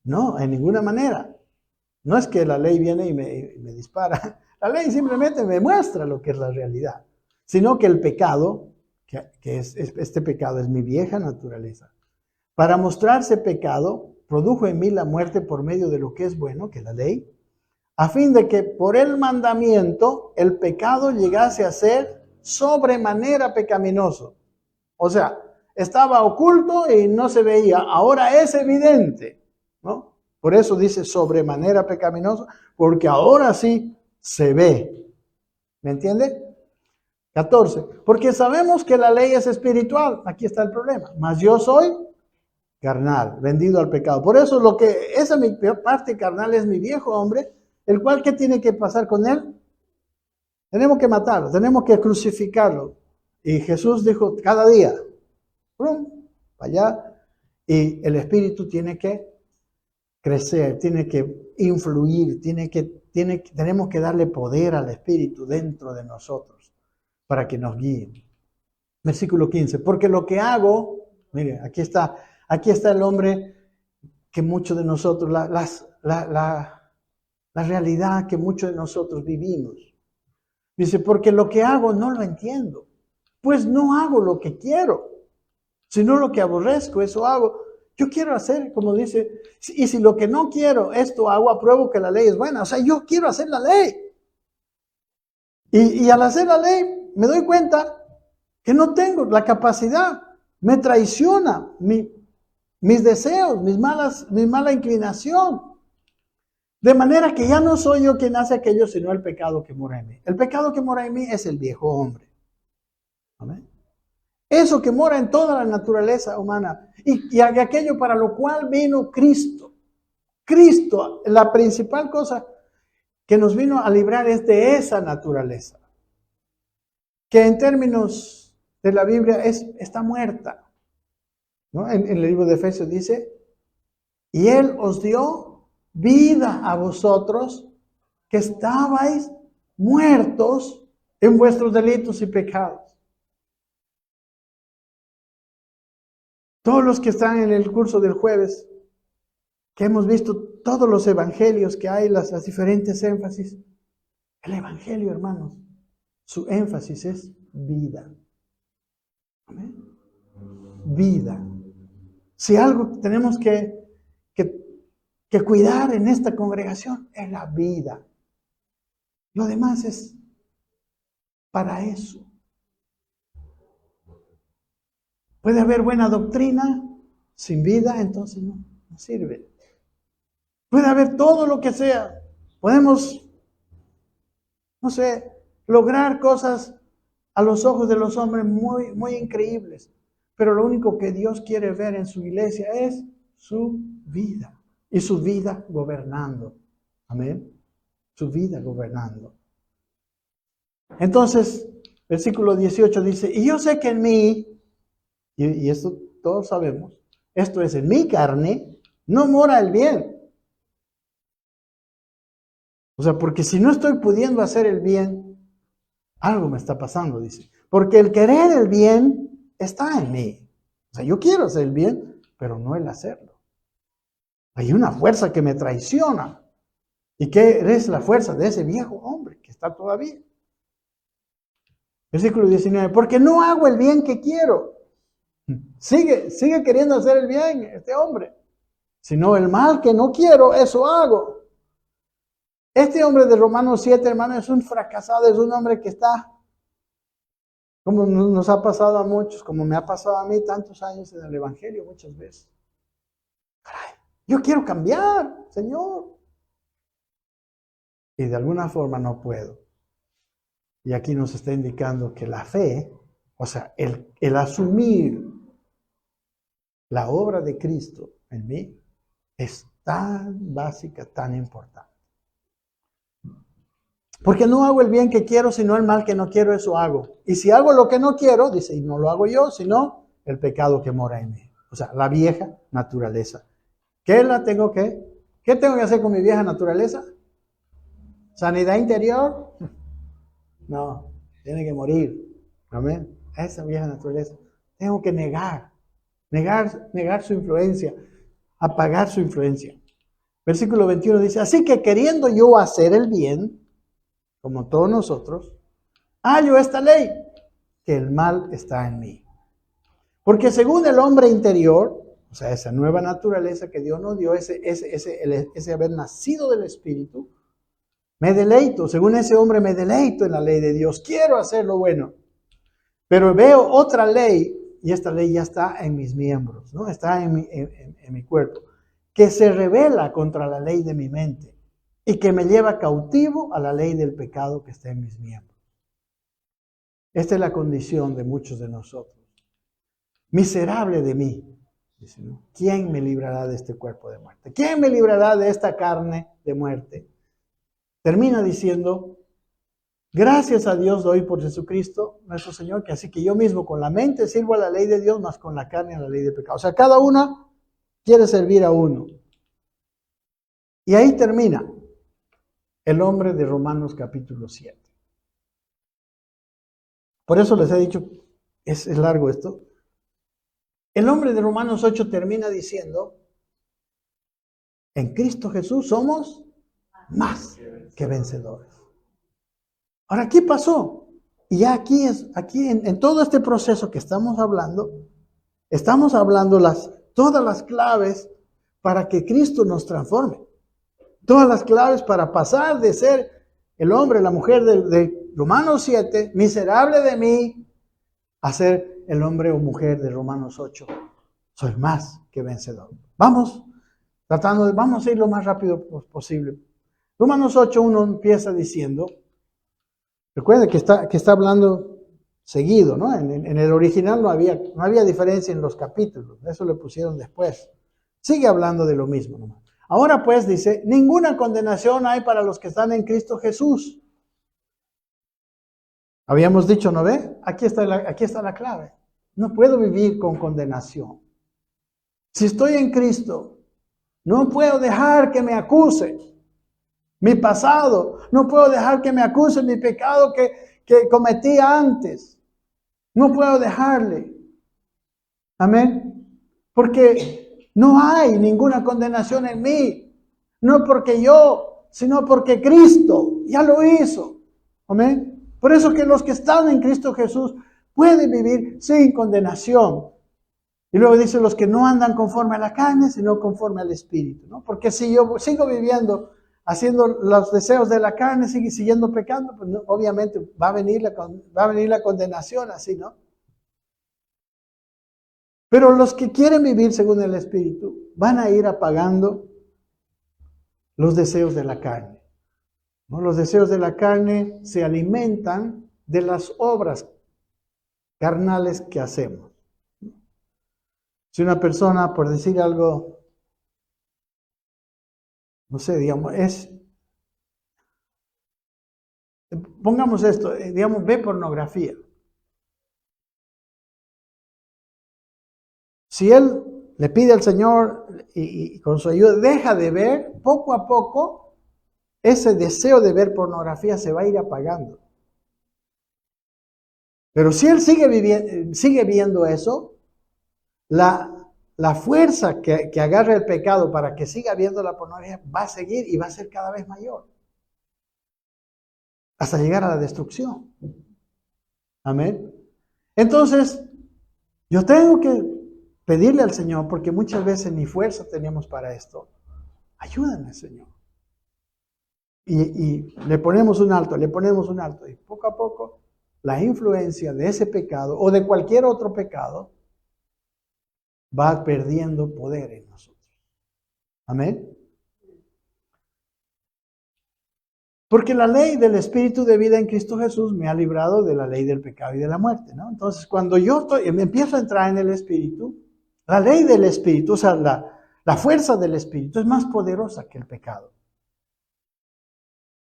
No, en ninguna manera. No es que la ley viene y me dispara. La ley simplemente me muestra lo que es la realidad. Sino que el pecado, este pecado es mi vieja naturaleza. Para mostrarse pecado, produjo en mí la muerte por medio de lo que es bueno, que es la ley, a fin de que por el mandamiento el pecado llegase a ser sobremanera pecaminoso. O sea, estaba oculto y no se veía, ahora es evidente, ¿no? Por eso dice sobremanera pecaminoso, porque ahora sí se ve. ¿Me entiende? 14. Porque sabemos que la ley es espiritual. Aquí está el problema. Mas yo soy carnal, vendido al pecado. Por eso esa mi parte carnal es mi viejo hombre, el cual, ¿qué tiene que pasar con él? Tenemos que matarlo, tenemos que crucificarlo. Y Jesús dijo, cada día, para allá, y el espíritu tiene que crecer, tiene que influir, tenemos que darle poder al espíritu dentro de nosotros para que nos guíe. Versículo 15, porque lo que hago, mire, aquí está el hombre que muchos de nosotros, la realidad que muchos de nosotros vivimos. Dice, porque lo que hago no lo entiendo. Pues no hago lo que quiero, sino lo que aborrezco, eso hago. Yo quiero hacer, como dice, y si lo que no quiero, esto hago, apruebo que la ley es buena. O sea, yo quiero hacer la ley. Y al hacer la ley, me doy cuenta que no tengo la capacidad. Me traiciona mis deseos, mi mala inclinación. De manera que ya no soy yo quien hace aquello, sino el pecado que mora en mí. El pecado que mora en mí es el viejo hombre. Amén. Eso que mora en toda la naturaleza humana. Y aquello para lo cual vino Cristo. Cristo, la principal cosa que nos vino a librar es de esa naturaleza. Que en términos de la Biblia está muerta. ¿No? En el libro de Efesios dice, y Él os dio vida a vosotros que estabais muertos en vuestros delitos y pecados. Todos los que están en el curso del jueves, que hemos visto todos los evangelios que hay, las diferentes énfasis. El evangelio, hermanos, su énfasis es vida. ¿Amén? Vida. Si algo tenemos que cuidar en esta congregación, es la vida. Lo demás es para eso. Puede haber buena doctrina sin vida, entonces no sirve. Puede haber todo lo que sea. Podemos, no sé, lograr cosas a los ojos de los hombres muy, muy increíbles. Pero lo único que Dios quiere ver en su iglesia es su vida. Y su vida gobernando. Amén. Su vida gobernando. Entonces, versículo 18 dice, y yo sé que en mí, y esto todos sabemos, esto es en mi carne, no mora el bien. O sea, porque si no estoy pudiendo hacer el bien, algo me está pasando, dice. Porque el querer el bien está en mí. O sea, yo quiero hacer el bien, pero no el hacerlo. Hay una fuerza que me traiciona. ¿Y qué es la fuerza de ese viejo hombre que está todavía? Versículo 19. Porque no hago el bien que quiero. Sigue queriendo hacer el bien este hombre. Sino el mal que no quiero, eso hago. Este hombre de Romanos 7, hermano, es un fracasado, es un hombre que está, como nos ha pasado a muchos, como me ha pasado a mí tantos años en el Evangelio muchas veces. Caray, yo quiero cambiar, Señor. Y de alguna forma no puedo. Y aquí nos está indicando que la fe, o sea, el asumir la obra de Cristo en mí, es tan básica, tan importante. Porque no hago el bien que quiero, sino el mal que no quiero, eso hago. Y si hago lo que no quiero, dice, y no lo hago yo, sino el pecado que mora en mí. O sea, la vieja naturaleza. ¿Qué tengo que hacer con mi vieja naturaleza? ¿Sanidad interior? No, tiene que morir. Amén. Esa vieja naturaleza. Tengo que negar su influencia, apagar su influencia. Versículo 21 dice, así que queriendo yo hacer el bien, como todos nosotros, hallo esta ley, que el mal está en mí. Porque según el hombre interior, o sea, esa nueva naturaleza que Dios nos dio, ese haber nacido del Espíritu, me deleito, según ese hombre me deleito en la ley de Dios, quiero hacer lo bueno. Pero veo otra ley, y esta ley ya está en mis miembros, ¿no? Está en mi cuerpo, que se rebela contra la ley de mi mente y que me lleva cautivo a la ley del pecado que está en mis miembros. Esta es la condición de muchos de nosotros. Miserable de mí, dice, ¿no? ¿Quién me librará de este cuerpo de muerte? ¿Quién me librará de esta carne de muerte? Termina diciendo, gracias a Dios doy por Jesucristo, nuestro Señor, que así que yo mismo con la mente sirvo a la ley de Dios, más con la carne a la ley del pecado. O sea, cada uno quiere servir a uno. Y ahí termina el hombre de Romanos capítulo 7. Por eso les he dicho, es largo esto. El hombre de Romanos 8 termina diciendo En Cristo Jesús somos más que vencedores. Ahora, ¿qué pasó? Y ya aquí en todo este proceso que estamos hablando todas las claves para que Cristo nos transforme. Todas las claves para pasar de ser el hombre, la mujer de Romanos 7, miserable de mí, a ser el hombre o mujer de Romanos 8. Soy más que vencedor. Vamos a ir lo más rápido posible. Romanos 8:1 empieza diciendo, recuerden que está hablando seguido, ¿no? En el original no había diferencia en los capítulos, eso le pusieron después. Sigue hablando de lo mismo, ¿no? Ahora pues dice, ninguna condenación hay para los que están en Cristo Jesús. Habíamos dicho, ¿no ve? Aquí está la clave. No puedo vivir con condenación. Si estoy en Cristo, no puedo dejar que me acuse mi pasado. No puedo dejar que me acuse mi pecado que cometí antes. No puedo dejarle. Amén. Porque no hay ninguna condenación en mí. No porque yo, sino porque Cristo ya lo hizo. Amén. Por eso que los que están en Cristo Jesús pueden vivir sin condenación. Y luego dice los que no andan conforme a la carne, sino conforme al Espíritu, ¿no? Porque si yo sigo viviendo, haciendo los deseos de la carne, siguiendo pecando, pues no, obviamente va a venir la condenación así, ¿no? Pero los que quieren vivir según el Espíritu van a ir apagando los deseos de la carne, ¿no? Los deseos de la carne se alimentan de las obras carnales que hacemos. Si una persona, por decir algo, no sé, digamos, pongamos esto, digamos, ve pornografía. Si él le pide al Señor y con su ayuda deja de ver, poco a poco, ese deseo de ver pornografía se va a ir apagando. Pero si él sigue viendo eso, la fuerza que agarra el pecado para que siga viendo la pornografía va a seguir y va a ser cada vez mayor. Hasta llegar a la destrucción. Amén. Entonces, yo tengo que pedirle al Señor, porque muchas veces ni fuerza tenemos para esto. Ayúdame, Señor. Y le ponemos un alto. Y poco a poco, la influencia de ese pecado o de cualquier otro pecado va perdiendo poder en nosotros. Amén. Porque la ley del Espíritu de vida en Cristo Jesús me ha librado de la ley del pecado y de la muerte, ¿no? Entonces, cuando me empiezo a entrar en el Espíritu, la ley del Espíritu, o sea, la fuerza del Espíritu es más poderosa que el pecado.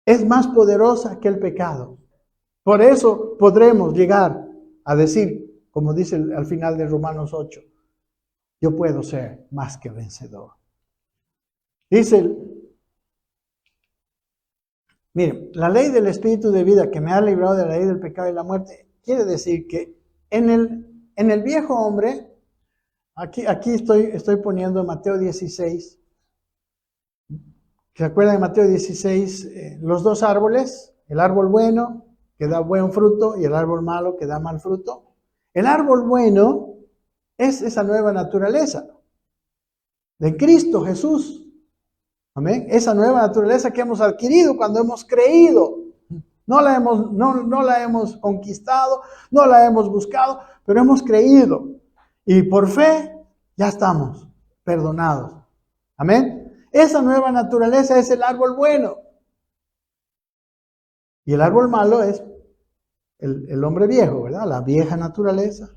Es más poderosa que el pecado. Por eso podremos llegar a decir, como dice al final de Romanos 8, yo puedo ser más que vencedor. Dice, miren, la ley del Espíritu de vida que me ha librado de la ley del pecado y la muerte, quiere decir que en el viejo hombre, aquí estoy poniendo Mateo 16, ¿se acuerdan de Mateo 16? Los dos árboles, el árbol bueno que da buen fruto y el árbol malo que da mal fruto. El árbol bueno es esa nueva naturaleza de Cristo Jesús. Amén. Esa nueva naturaleza que hemos adquirido cuando hemos creído. No la hemos conquistado, no la hemos buscado, pero hemos creído. Y por fe ya estamos perdonados. Amén. Esa nueva naturaleza es el árbol bueno. Y el árbol malo es el hombre viejo, ¿verdad? La vieja naturaleza,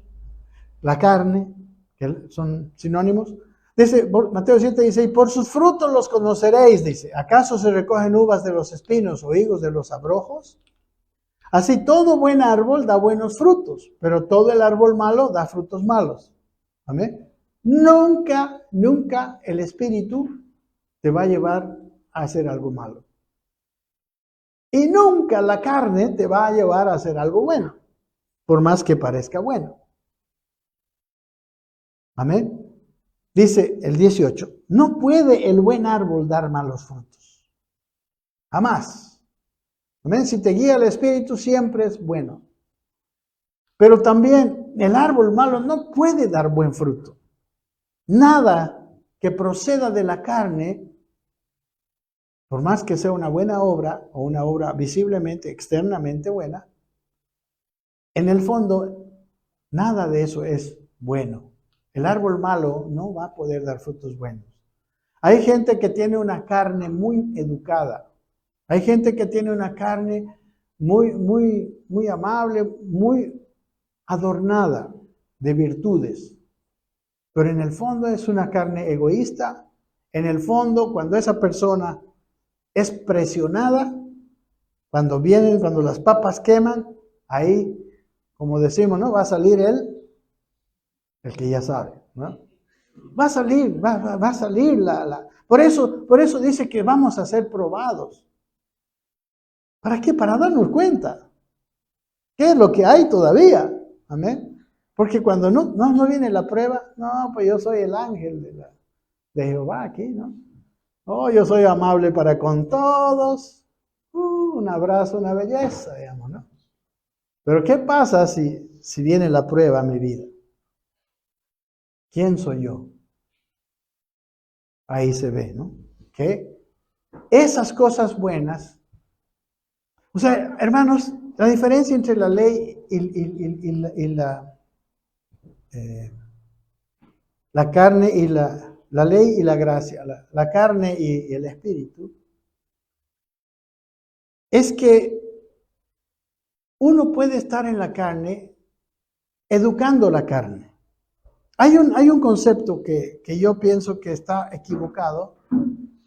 la carne, que son sinónimos. Dice Mateo 7:16, por sus frutos los conoceréis, dice. ¿Acaso se recogen uvas de los espinos o higos de los abrojos? Así todo buen árbol da buenos frutos, pero todo el árbol malo da frutos malos. Amén. Nunca el Espíritu te va a llevar a hacer algo malo. Y nunca la carne te va a llevar a hacer algo bueno, por más que parezca bueno. Amén. Dice el 18, no puede el buen árbol dar malos frutos. Jamás. Amén. Si te guía el Espíritu, siempre es bueno. Pero también el árbol malo no puede dar buen fruto. Nada que proceda de la carne, por más que sea una buena obra o una obra visiblemente, externamente buena, en el fondo, nada de eso es bueno. El árbol malo no va a poder dar frutos buenos. Hay gente que tiene una carne muy educada. Hay gente que tiene una carne muy amable, muy adornada de virtudes. Pero en el fondo es una carne egoísta. En el fondo, cuando esa persona es presionada, cuando las papas queman, ahí, como decimos, ¿no? Va a salir el que ya sabe, ¿no? Va a salir. Por eso dice que vamos a ser probados. ¿Para qué? Para darnos cuenta. ¿Qué es lo que hay todavía? Amén. Porque cuando no viene la prueba, no, pues yo soy el ángel de Jehová aquí, ¿no? Oh, yo soy amable para con todos. Un abrazo, una belleza, digamos, ¿no? Pero ¿qué pasa si viene la prueba a mi vida? ¿Quién soy yo? Ahí se ve, ¿no? Que esas cosas buenas, o sea, hermanos, la diferencia entre la ley y la carne y la ley y la gracia, la carne y el espíritu, es que uno puede estar en la carne educando la carne. Hay un concepto que yo pienso que está equivocado,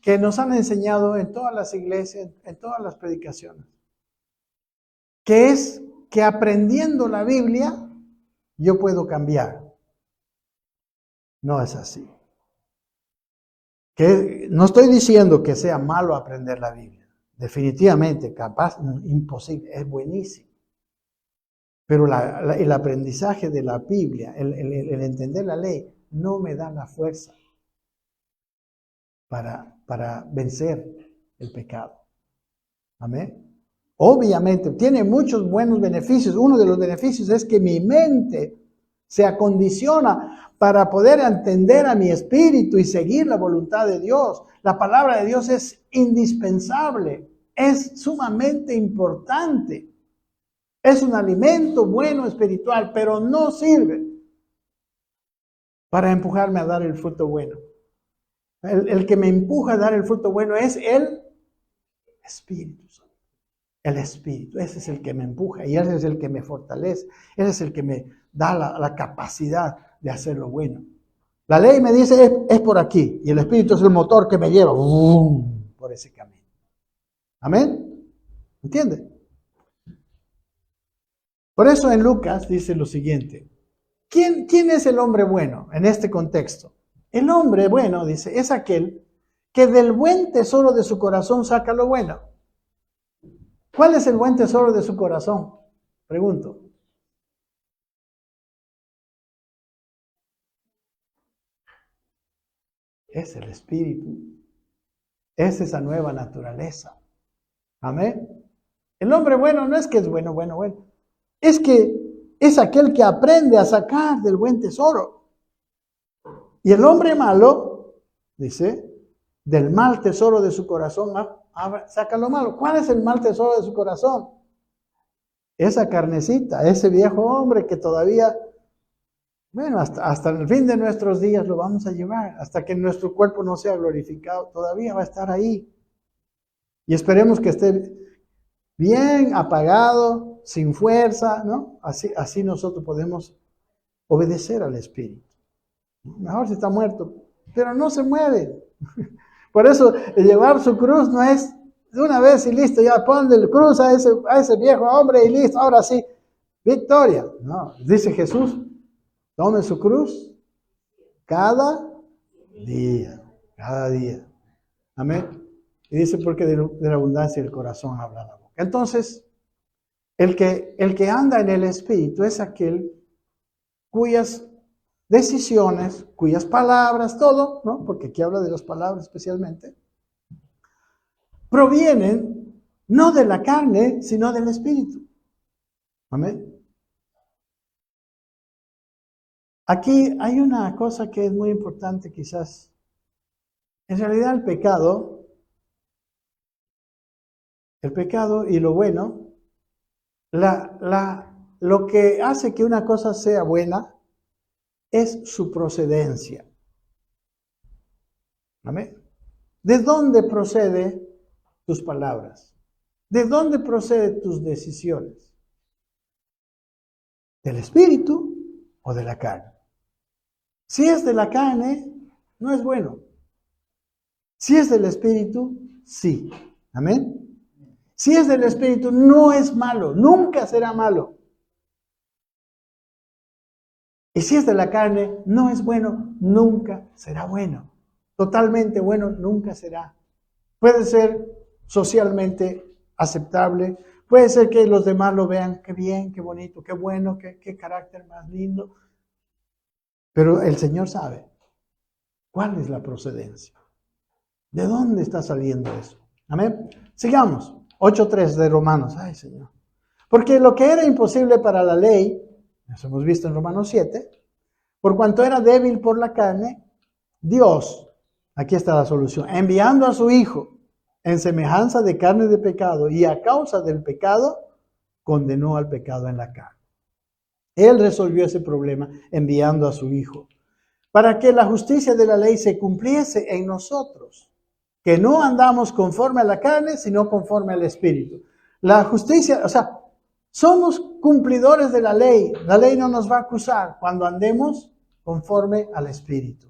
que nos han enseñado en todas las iglesias, en todas las predicaciones, que es que aprendiendo la Biblia yo puedo cambiar. No es así. Que no estoy diciendo que sea malo aprender la Biblia. Definitivamente, capaz, imposible, es buenísimo. Pero el aprendizaje de la Biblia, el entender la ley, no me da la fuerza para vencer el pecado. Amén. Obviamente, tiene muchos buenos beneficios. Uno de los beneficios es que mi mente se acondiciona para poder entender a mi espíritu y seguir la voluntad de Dios. La palabra de Dios es indispensable, es sumamente importante. Es un alimento bueno espiritual, pero no sirve para empujarme a dar el fruto bueno. El que me empuja a dar el fruto bueno es el Espíritu Santo. El Espíritu, ese es el que me empuja y ese es el que me fortalece. Ese es el que me da la capacidad de hacer lo bueno. La ley me dice es por aquí y el Espíritu es el motor que me lleva por ese camino. ¿Amén? ¿Entiende? Por eso en Lucas dice lo siguiente. ¿Quién es el hombre bueno en este contexto? El hombre bueno, dice, es aquel que del buen tesoro de su corazón saca lo bueno. ¿Cuál es el buen tesoro de su corazón? Pregunto. Es el Espíritu. Es esa nueva naturaleza. Amén. El hombre bueno no es que es bueno. Es que es aquel que aprende a sacar del buen tesoro. Y el hombre malo, dice, del mal tesoro de su corazón, saca lo malo. ¿Cuál es el mal tesoro de su corazón? Esa carnecita, ese viejo hombre que todavía, bueno, hasta el fin de nuestros días lo vamos a llevar, hasta que nuestro cuerpo no sea glorificado, todavía va a estar ahí. Y esperemos que esté bien apagado, sin fuerza, ¿no? Así nosotros podemos obedecer al Espíritu. Mejor si está muerto, pero no se mueve. Por eso llevar su cruz no es de una vez y listo, ya ponle la cruz a ese viejo hombre y listo, ahora sí, victoria. No, dice Jesús, tome su cruz cada día. Amén. Y dice, porque de la abundancia del corazón habla la boca. Entonces, el que anda en el Espíritu es aquel cuyas decisiones cuyas palabras, todo, ¿no? Porque aquí habla de las palabras especialmente, provienen no de la carne, sino del Espíritu. Amén. Aquí hay una cosa que es muy importante quizás. En realidad el pecado y lo bueno, lo que hace que una cosa sea buena es su procedencia. Amén. ¿De dónde procede tus palabras? ¿De dónde proceden tus decisiones? ¿Del Espíritu o de la carne? Si es de la carne, no es bueno. Si es del Espíritu, sí. Amén. Si es del Espíritu, no es malo, nunca será malo. Y si es de la carne, no es bueno, nunca será bueno. Totalmente bueno, nunca será. Puede ser socialmente aceptable, puede ser que los demás lo vean, qué bien, qué bonito, qué bueno, qué carácter más lindo. Pero el Señor sabe cuál es la procedencia. ¿De dónde está saliendo eso? Amén. Sigamos. 8:3 de Romanos. Ay, Señor. Porque lo que era imposible para la ley, eso hemos visto en Romanos 7, por cuanto era débil por la carne, Dios, aquí está la solución, enviando a su Hijo en semejanza de carne de pecado y a causa del pecado, condenó al pecado en la carne. Él resolvió ese problema enviando a su Hijo, para que la justicia de la ley se cumpliese en nosotros, que no andamos conforme a la carne, sino conforme al Espíritu. La justicia, o sea, somos cumplidores de la ley no nos va a acusar cuando andemos conforme al Espíritu.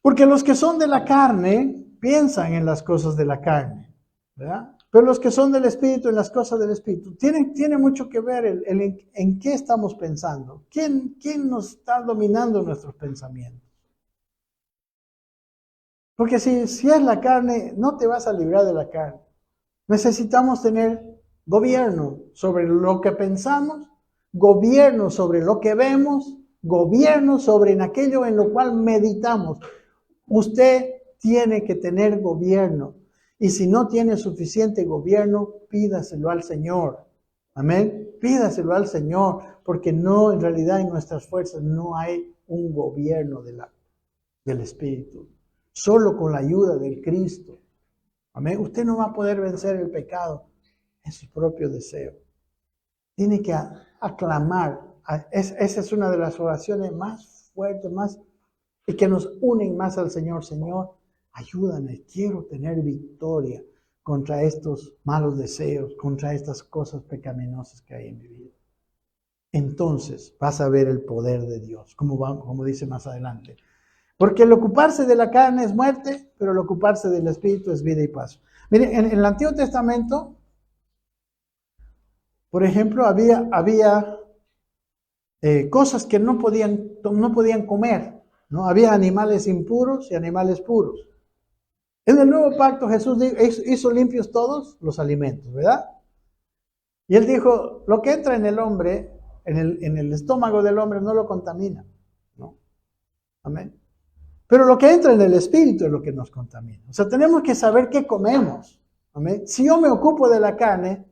Porque los que son de la carne piensan en las cosas de la carne, ¿verdad? Pero los que son del Espíritu, en las cosas del Espíritu, tiene mucho que ver en qué estamos pensando. ¿Quién nos está dominando nuestros pensamientos? Porque si es la carne, no te vas a librar de la carne. Necesitamos tener gobierno sobre lo que pensamos, gobierno sobre lo que vemos, gobierno sobre en aquello en lo cual meditamos. Usted tiene que tener gobierno. Y si no tiene suficiente gobierno, pídaselo al Señor. Amén. Pídaselo al Señor, porque no, en realidad en nuestras fuerzas no hay un gobierno del Espíritu. Solo con la ayuda del Cristo. Amén. Usted no va a poder vencer el pecado en su propio deseo. Tiene que aclamar. Esa es una de las oraciones más fuertes, y que nos unen más al Señor. Señor, ayúdame, quiero tener victoria contra estos malos deseos, contra estas cosas pecaminosas que hay en mi vida. Entonces vas a ver el poder de Dios, como dice más adelante. Porque el ocuparse de la carne es muerte, pero el ocuparse del Espíritu es vida y paz. Miren, en el Antiguo Testamento, por ejemplo, había cosas que no podían comer, ¿no? Había animales impuros y animales puros. En el Nuevo Pacto Jesús hizo limpios todos los alimentos, ¿verdad? Y Él dijo, lo que entra en el hombre, en el estómago del hombre no lo contamina, ¿no? Amén. Pero lo que entra en el espíritu es lo que nos contamina. O sea, tenemos que saber qué comemos. ¿Amén? Si yo me ocupo de la carne,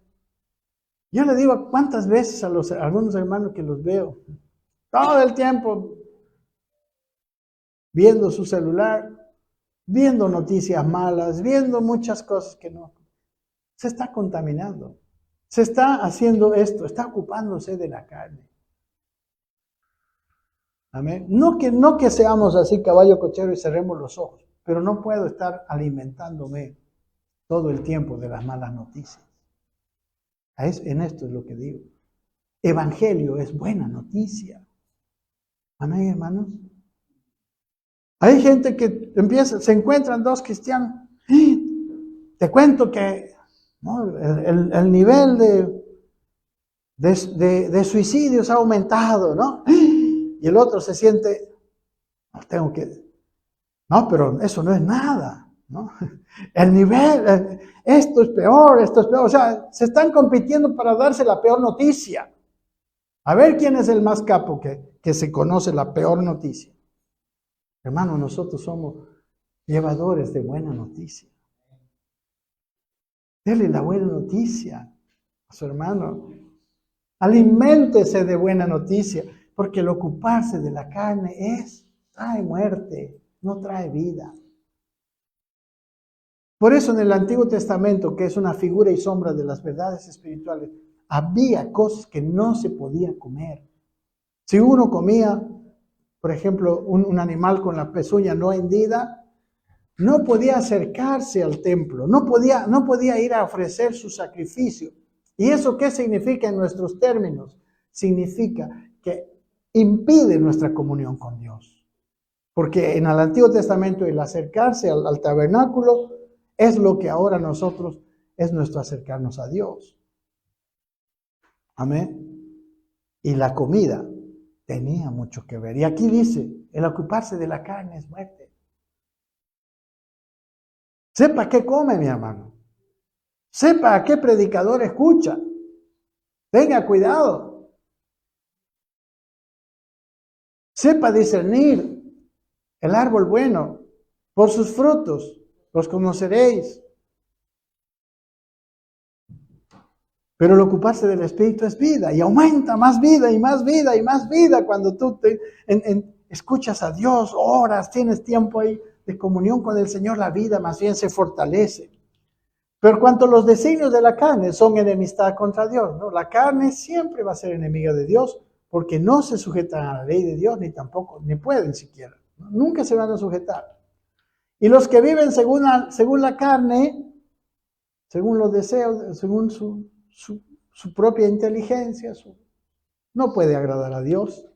yo le digo cuántas veces a algunos hermanos que los veo, todo el tiempo viendo su celular, viendo noticias malas, viendo muchas cosas que no. Se está contaminando. Se está haciendo esto, está ocupándose de la carne. Amén. No que seamos así caballo cochero y cerremos los ojos, pero no puedo estar alimentándome todo el tiempo de las malas noticias. En esto es lo que digo. Evangelio es buena noticia. Amén, hermanos. Hay gente que se encuentran dos cristianos. Te cuento que, ¿no?, el nivel de suicidios ha aumentado, ¿no? Y el otro se siente, no, pero eso no es nada, ¿no? El nivel, esto es peor. O sea, se están compitiendo para darse la peor noticia. A ver quién es el más capo, que se conoce la peor noticia. Hermano, nosotros somos llevadores de buena noticia. Dele la buena noticia a su hermano. Aliméntese de buena noticia, porque el ocuparse de la carne trae muerte, no trae vida. Por eso en el Antiguo Testamento, que es una figura y sombra de las verdades espirituales, había cosas que no se podían comer. Si uno comía, por ejemplo, un animal con la pezuña no hendida, no podía acercarse al templo, no podía ir a ofrecer su sacrificio. ¿Y eso qué significa en nuestros términos? Significa que impide nuestra comunión con Dios. Porque en el Antiguo Testamento el acercarse al tabernáculo es lo que ahora nosotros es nuestro acercarnos a Dios. Amén. Y la comida tenía mucho que ver. Y aquí dice, el ocuparse de la carne es muerte. Sepa qué come, mi hermano. Sepa a qué predicador escucha. Tenga cuidado. Sepa discernir el árbol bueno. Por sus frutos los conoceréis. Pero el ocuparse del Espíritu es vida. Y aumenta más vida y más vida y más vida cuando tú escuchas a Dios, oras, tienes tiempo ahí de comunión con el Señor, la vida más bien se fortalece. Pero cuanto los designios de la carne son enemistad contra Dios, ¿no? La carne siempre va a ser enemiga de Dios porque no se sujetan a la ley de Dios ni tampoco, ni pueden siquiera. ¿No? Nunca se van a sujetar. Y los que viven según la carne, según los deseos, según su propia inteligencia, no puede agradar a Dios.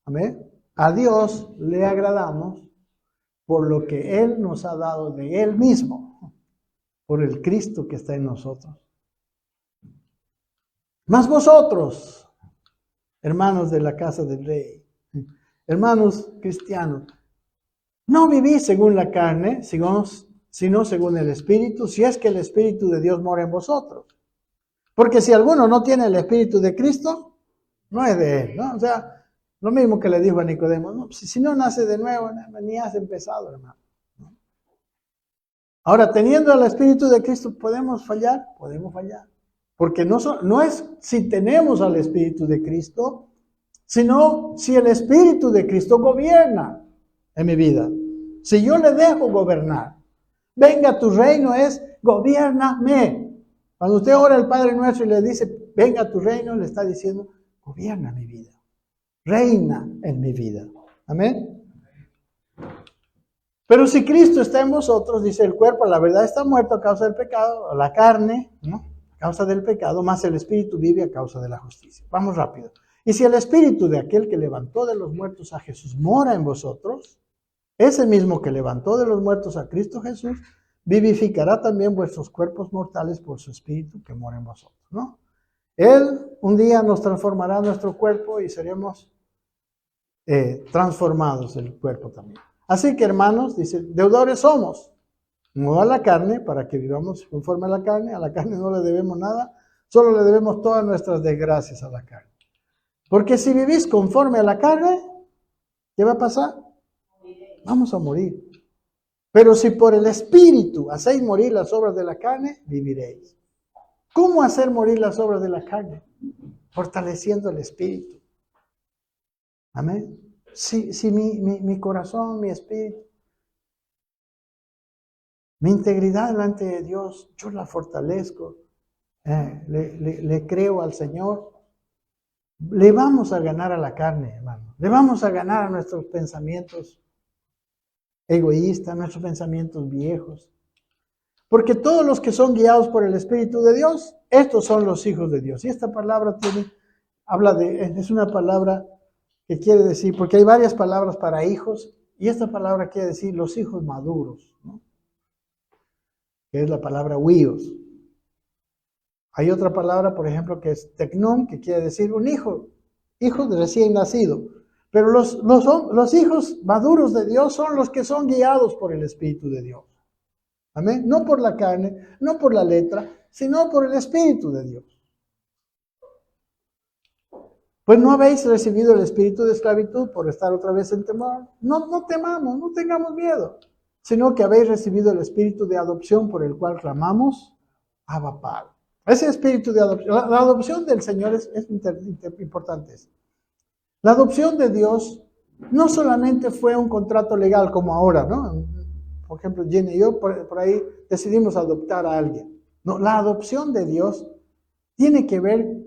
Amén. A Dios le agradamos por lo que Él nos ha dado de Él mismo, por el Cristo que está en nosotros. Mas vosotros, hermanos de la casa del Rey, hermanos cristianos, no vivís según la carne, sino según el Espíritu, si es que el Espíritu de Dios mora en vosotros. Porque si alguno no tiene el Espíritu de Cristo, no es de Él, ¿no? O sea, lo mismo que le dijo a Nicodemo, ¿no? Si no nace de nuevo, ni has empezado, hermano. Ahora, teniendo el Espíritu de Cristo, ¿podemos fallar? Podemos fallar. Porque no es si tenemos al Espíritu de Cristo, sino si el Espíritu de Cristo gobierna en mi vida. Si yo le dejo gobernar, venga tu reino es, gobiérname. Cuando usted ora al Padre Nuestro y le dice, venga tu reino, le está diciendo, gobierna mi vida. Reina en mi vida. Amén. Pero si Cristo está en vosotros, dice el cuerpo, la verdad está muerto a causa del pecado, la carne, ¿no? A causa del pecado, más el Espíritu vive a causa de la justicia. Vamos rápido. Y si el Espíritu de aquel que levantó de los muertos a Jesús mora en vosotros, ese mismo que levantó de los muertos a Cristo Jesús, vivificará también vuestros cuerpos mortales por su Espíritu que mora en vosotros, ¿no? Él un día nos transformará nuestro cuerpo y seremos transformados el cuerpo también. Así que, hermanos, dice, deudores somos, no a la carne, para que vivamos conforme a la carne no le debemos nada, solo le debemos todas nuestras desgracias a la carne. Porque si vivís conforme a la carne, ¿qué va a pasar? Vamos a morir. Pero si por el Espíritu hacéis morir las obras de la carne, viviréis. ¿Cómo hacer morir las obras de la carne? Fortaleciendo el Espíritu. Amén. Si mi corazón, mi espíritu, mi integridad delante de Dios, yo la fortalezco, le creo al Señor, le vamos a ganar a la carne, hermano. Le vamos a ganar a nuestros pensamientos egoístas, nuestros pensamientos viejos. Porque todos los que son guiados por el Espíritu de Dios, estos son los hijos de Dios. Y esta palabra es una palabra que quiere decir, porque hay varias palabras para hijos, y esta palabra quiere decir los hijos maduros, ¿no? Que es la palabra huíos. Hay otra palabra, por ejemplo, que es tecnón, que quiere decir un hijo de recién nacido. Pero los hijos maduros de Dios son los que son guiados por el Espíritu de Dios. Amén. No por la carne, no por la letra, sino por el Espíritu de Dios. Pues no habéis recibido el espíritu de esclavitud por estar otra vez en temor. No temamos, no tengamos miedo, sino que habéis recibido el espíritu de adopción por el cual clamamos, Abba Padre. Ese espíritu de adopción, la adopción del Señor es importante. La adopción de Dios no solamente fue un contrato legal como ahora, ¿no? Por ejemplo, Jenny y yo por ahí decidimos adoptar a alguien. No, la adopción de Dios tiene que ver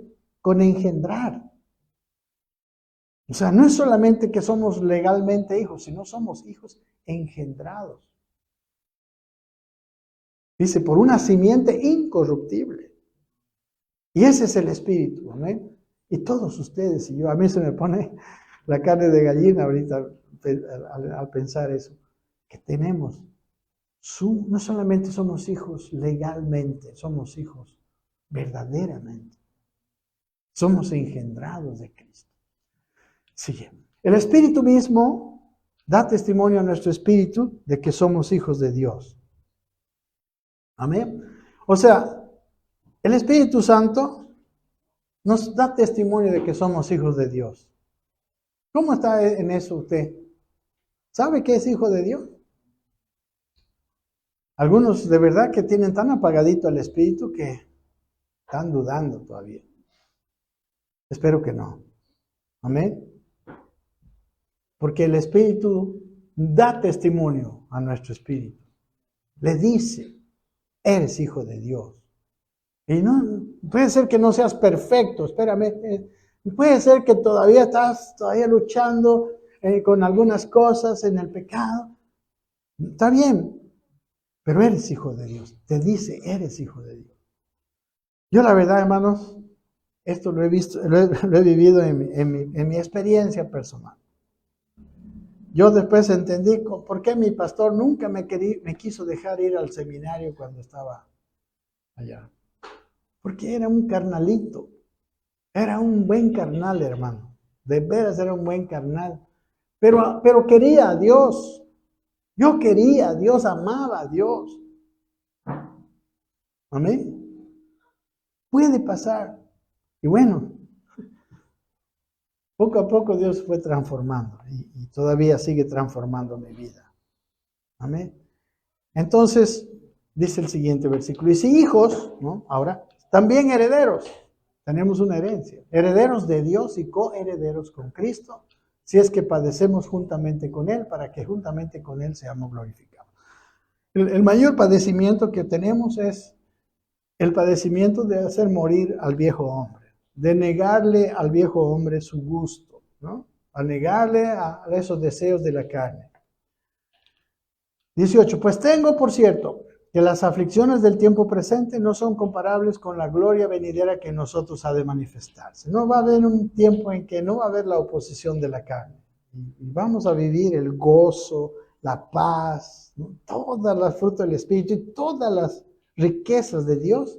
con engendrar. O sea, no es solamente que somos legalmente hijos, sino somos hijos engendrados. Dice, por una simiente incorruptible. Y ese es el espíritu, ¿amén? Y todos ustedes y yo, a mí se me pone la carne de gallina ahorita al pensar eso, que tenemos, no solamente somos hijos legalmente, somos hijos verdaderamente. Somos engendrados de Cristo. Sigue. El Espíritu mismo da testimonio a nuestro espíritu de que somos hijos de Dios. Amén. O sea, el Espíritu Santo nos da testimonio de que somos hijos de Dios. ¿Cómo está en eso usted? ¿Sabe que es hijo de Dios? Algunos de verdad que tienen tan apagadito el Espíritu que están dudando todavía. Espero que no. Amén. Porque el Espíritu da testimonio a nuestro espíritu. Le dice, eres hijo de Dios. Y no, puede ser que no seas perfecto, espérame. Puede ser que todavía estás luchando con algunas cosas en el pecado. Está bien, pero eres hijo de Dios. Te dice, eres hijo de Dios. Yo la verdad, hermanos, esto lo he visto, lo he vivido en mi experiencia personal. Yo después entendí por qué mi pastor nunca me quiso dejar ir al seminario cuando estaba allá. Porque era un carnalito. Era un buen carnal, hermano. De veras era un buen carnal. Pero quería a Dios. Yo quería a Dios, amaba a Dios. Amén. Puede pasar. Y bueno, poco a poco Dios fue transformando y todavía sigue transformando mi vida. Amén. Entonces, dice el siguiente versículo, y si hijos, ¿no? Ahora, también herederos, tenemos una herencia, herederos de Dios y coherederos con Cristo, si es que padecemos juntamente con Él, para que juntamente con Él seamos glorificados. El mayor padecimiento que tenemos es el padecimiento de hacer morir al viejo hombre, de negarle al viejo hombre su gusto, ¿no? A negarle a esos deseos de la carne. 18. Pues tengo, por cierto, que las aflicciones del tiempo presente no son comparables con la gloria venidera que en nosotros ha de manifestarse. No va a haber un tiempo en que no va a haber la oposición de la carne. Y vamos a vivir el gozo, la paz, ¿no? Todas las frutas del Espíritu y todas las riquezas de Dios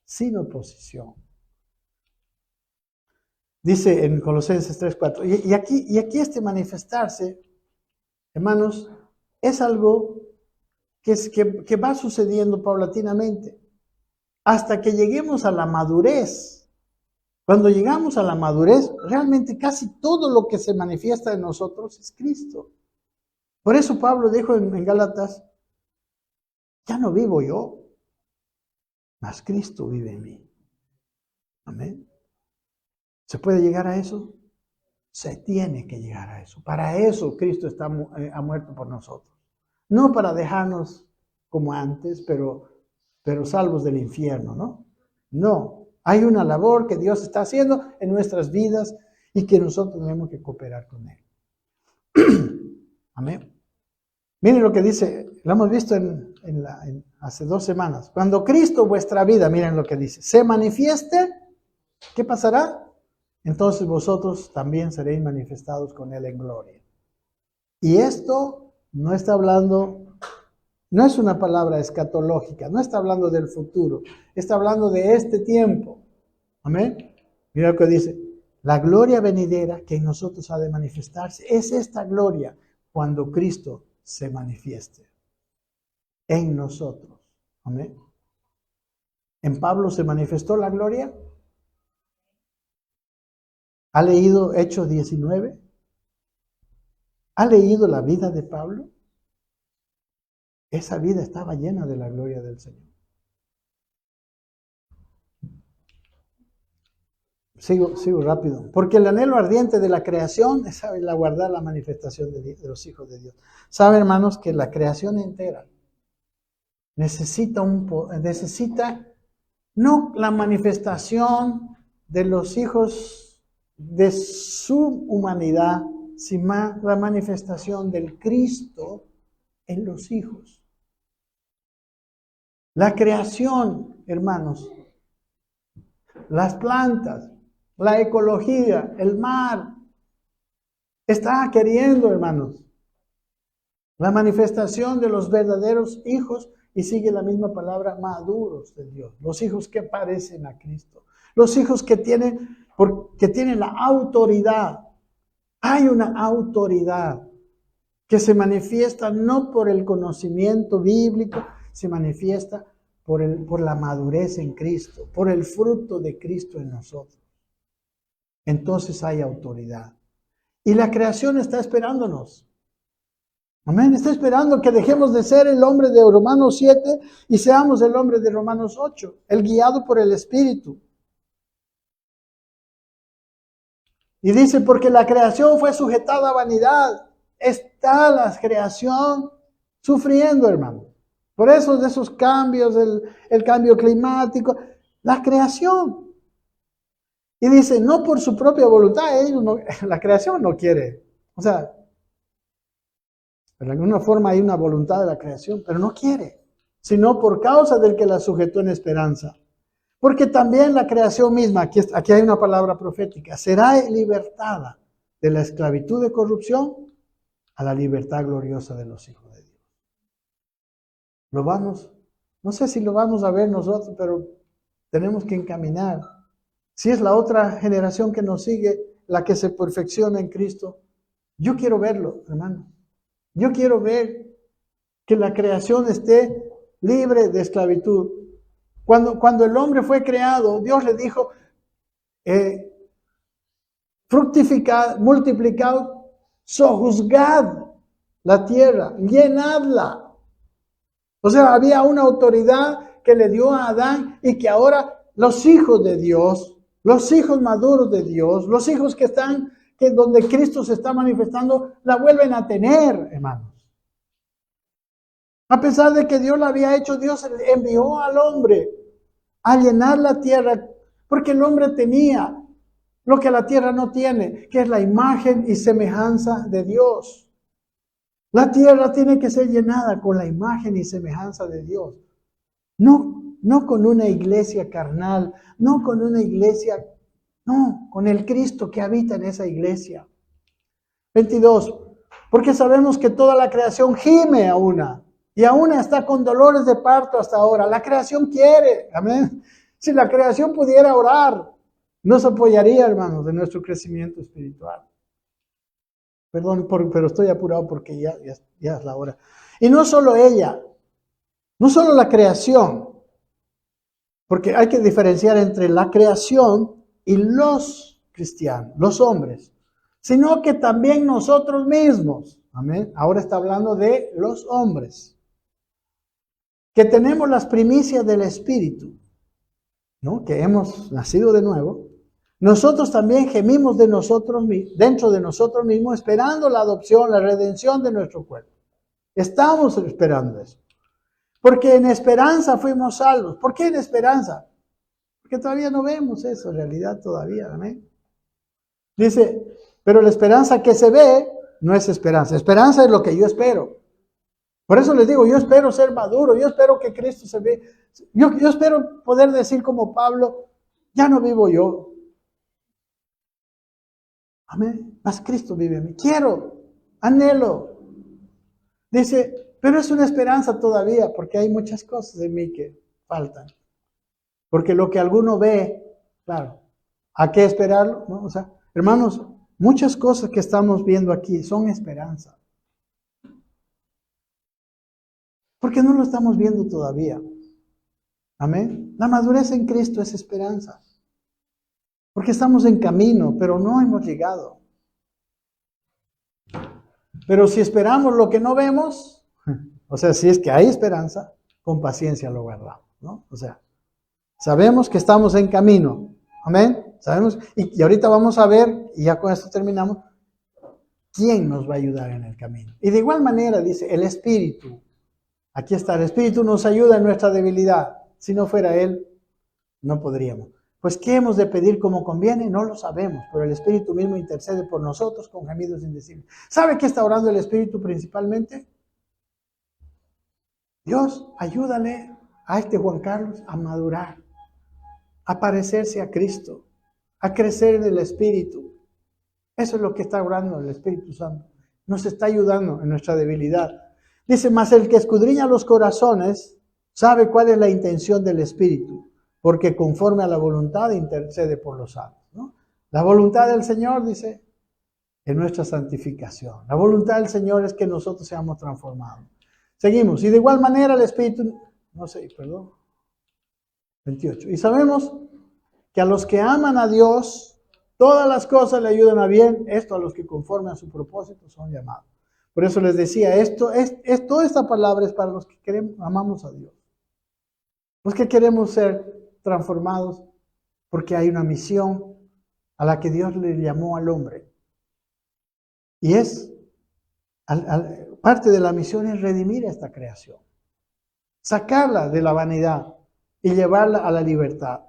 sin oposición. Dice en Colosenses 3:4. Y aquí este manifestarse, hermanos, es algo que va sucediendo paulatinamente hasta que lleguemos a la madurez. Cuando llegamos a la madurez, realmente casi todo lo que se manifiesta en nosotros es Cristo. Por eso Pablo dijo en Gálatas, ya no vivo yo, mas Cristo vive en mí. Amén. ¿Se puede llegar a eso? Se tiene que llegar a eso. Para eso Cristo ha muerto por nosotros. No para dejarnos como antes, pero salvos del infierno, ¿no? No, hay una labor que Dios está haciendo en nuestras vidas y que nosotros tenemos que cooperar con Él. Amén. Miren lo que dice, lo hemos visto hace 2 semanas. Cuando Cristo, vuestra vida, miren lo que dice, se manifieste, ¿qué pasará? Entonces vosotros también seréis manifestados con Él en gloria. Y esto no está hablando, no es una palabra escatológica, no está hablando del futuro, está hablando de este tiempo. Amén. Mira lo que dice, la gloria venidera que en nosotros ha de manifestarse, es esta gloria cuando Cristo se manifieste en nosotros. Amén. ¿En Pablo se manifestó la gloria? ¿Ha leído Hechos 19? ¿Ha leído la vida de Pablo? Esa vida estaba llena de la gloria del Señor. Sigo rápido. Porque el anhelo ardiente de la creación es el aguardar la manifestación de los hijos de Dios. ¿Saben, hermanos, que la creación entera necesita no la manifestación de los hijos de su humanidad, sino la manifestación del Cristo en los hijos? La creación, hermanos, las plantas, la ecología, el mar, está queriendo, hermanos, la manifestación de los verdaderos hijos, y sigue la misma palabra, maduros de Dios, los hijos que parecen a Cristo, los hijos que tienen la autoridad. Hay una autoridad que se manifiesta no por el conocimiento bíblico, se manifiesta por la madurez en Cristo, por el fruto de Cristo en nosotros. Entonces hay autoridad. Y la creación está esperándonos. Amén. Está esperando que dejemos de ser el hombre de Romanos 7 y seamos el hombre de Romanos 8, el guiado por el Espíritu. Y dice, porque la creación fue sujetada a vanidad. Está la creación sufriendo, hermano. Por eso de esos cambios, el cambio climático, la creación. Y dice, no por su propia voluntad, la creación no quiere. O sea, de alguna forma hay una voluntad de la creación, pero no quiere, sino por causa del que la sujetó en esperanza. Porque también la creación misma, aquí hay una palabra profética, será libertada de la esclavitud de corrupción a la libertad gloriosa de los hijos de Dios. No sé si lo vamos a ver nosotros, pero tenemos que encaminar. Si es la otra generación que nos sigue, la que se perfecciona en Cristo, yo quiero verlo, hermano. Yo quiero ver que la creación esté libre de esclavitud. Cuando el hombre fue creado, Dios le dijo, fructificad, multiplicad, sojuzgad la tierra, llenadla. O sea, había una autoridad que le dio a Adán y que ahora los hijos de Dios, los hijos maduros de Dios, los hijos que donde Cristo se está manifestando, la vuelven a tener, hermanos. A pesar de que Dios la había hecho, Dios envió al hombre a llenar la tierra, porque el hombre tenía lo que la tierra no tiene, que es la imagen y semejanza de Dios. La tierra tiene que ser llenada con la imagen y semejanza de Dios. No con una iglesia carnal, no con una iglesia, no, con el Cristo que habita en esa iglesia. 22. Porque sabemos que toda la creación gime a una. Y aún está con dolores de parto hasta ahora. La creación quiere. Amén. Si la creación pudiera orar, nos apoyaría, hermanos, de nuestro crecimiento espiritual. Perdón, pero estoy apurado porque ya es la hora. Y no solo ella, no solo la creación, porque hay que diferenciar entre la creación y los cristianos, los hombres, sino que también nosotros mismos. Amén. Ahora está hablando de los hombres, que tenemos las primicias del Espíritu, ¿no? Que hemos nacido de nuevo. Nosotros también gemimos dentro de nosotros mismos, esperando la adopción, la redención de nuestro cuerpo. Estamos esperando eso. Porque en esperanza fuimos salvos. ¿Por qué en esperanza? Porque todavía no vemos eso en realidad todavía. Amén. Dice, pero la esperanza que se ve no es esperanza. Esperanza es lo que yo espero. Por eso les digo, yo espero ser maduro, yo espero que Cristo se ve. Yo espero poder decir como Pablo, ya no vivo yo. Amén. Mas Cristo vive en mí. Quiero, anhelo. Dice, pero es una esperanza todavía, porque hay muchas cosas en mí que faltan. Porque lo que alguno ve, claro, ¿a qué esperarlo? ¿No? O sea, hermanos, muchas cosas que estamos viendo aquí son esperanza. Porque no lo estamos viendo todavía. Amén. La madurez en Cristo es esperanza. Porque estamos en camino, pero no hemos llegado. Pero si esperamos lo que no vemos, o sea, si es que hay esperanza, con paciencia lo guardamos, ¿no? O sea, sabemos que estamos en camino. Amén. Sabemos, y ahorita vamos a ver, y ya con esto terminamos, quién nos va a ayudar en el camino. Y de igual manera dice, el Espíritu. Aquí está, el Espíritu nos ayuda en nuestra debilidad. Si no fuera Él, no podríamos. Pues, ¿qué hemos de pedir como conviene? No lo sabemos, pero el Espíritu mismo intercede por nosotros con gemidos indecibles. ¿Sabe qué está orando el Espíritu principalmente? Dios, ayúdale a este Juan Carlos a madurar, a parecerse a Cristo, a crecer en el Espíritu. Eso es lo que está orando el Espíritu Santo. Nos está ayudando en nuestra debilidad. Dice, mas el que escudriña los corazones sabe cuál es la intención del Espíritu, porque conforme a la voluntad intercede por los santos, ¿no? La voluntad del Señor, dice, es nuestra santificación. La voluntad del Señor es que nosotros seamos transformados. Seguimos. Y de igual manera el Espíritu, 28. Y sabemos que a los que aman a Dios, todas las cosas le ayudan a bien, esto a los que conforme a su propósito son llamados. Por eso les decía, toda esta palabra es para los que amamos a Dios. Los que queremos ser transformados porque hay una misión a la que Dios le llamó al hombre. Y parte de la misión es redimir esta creación. Sacarla de la vanidad y llevarla a la libertad.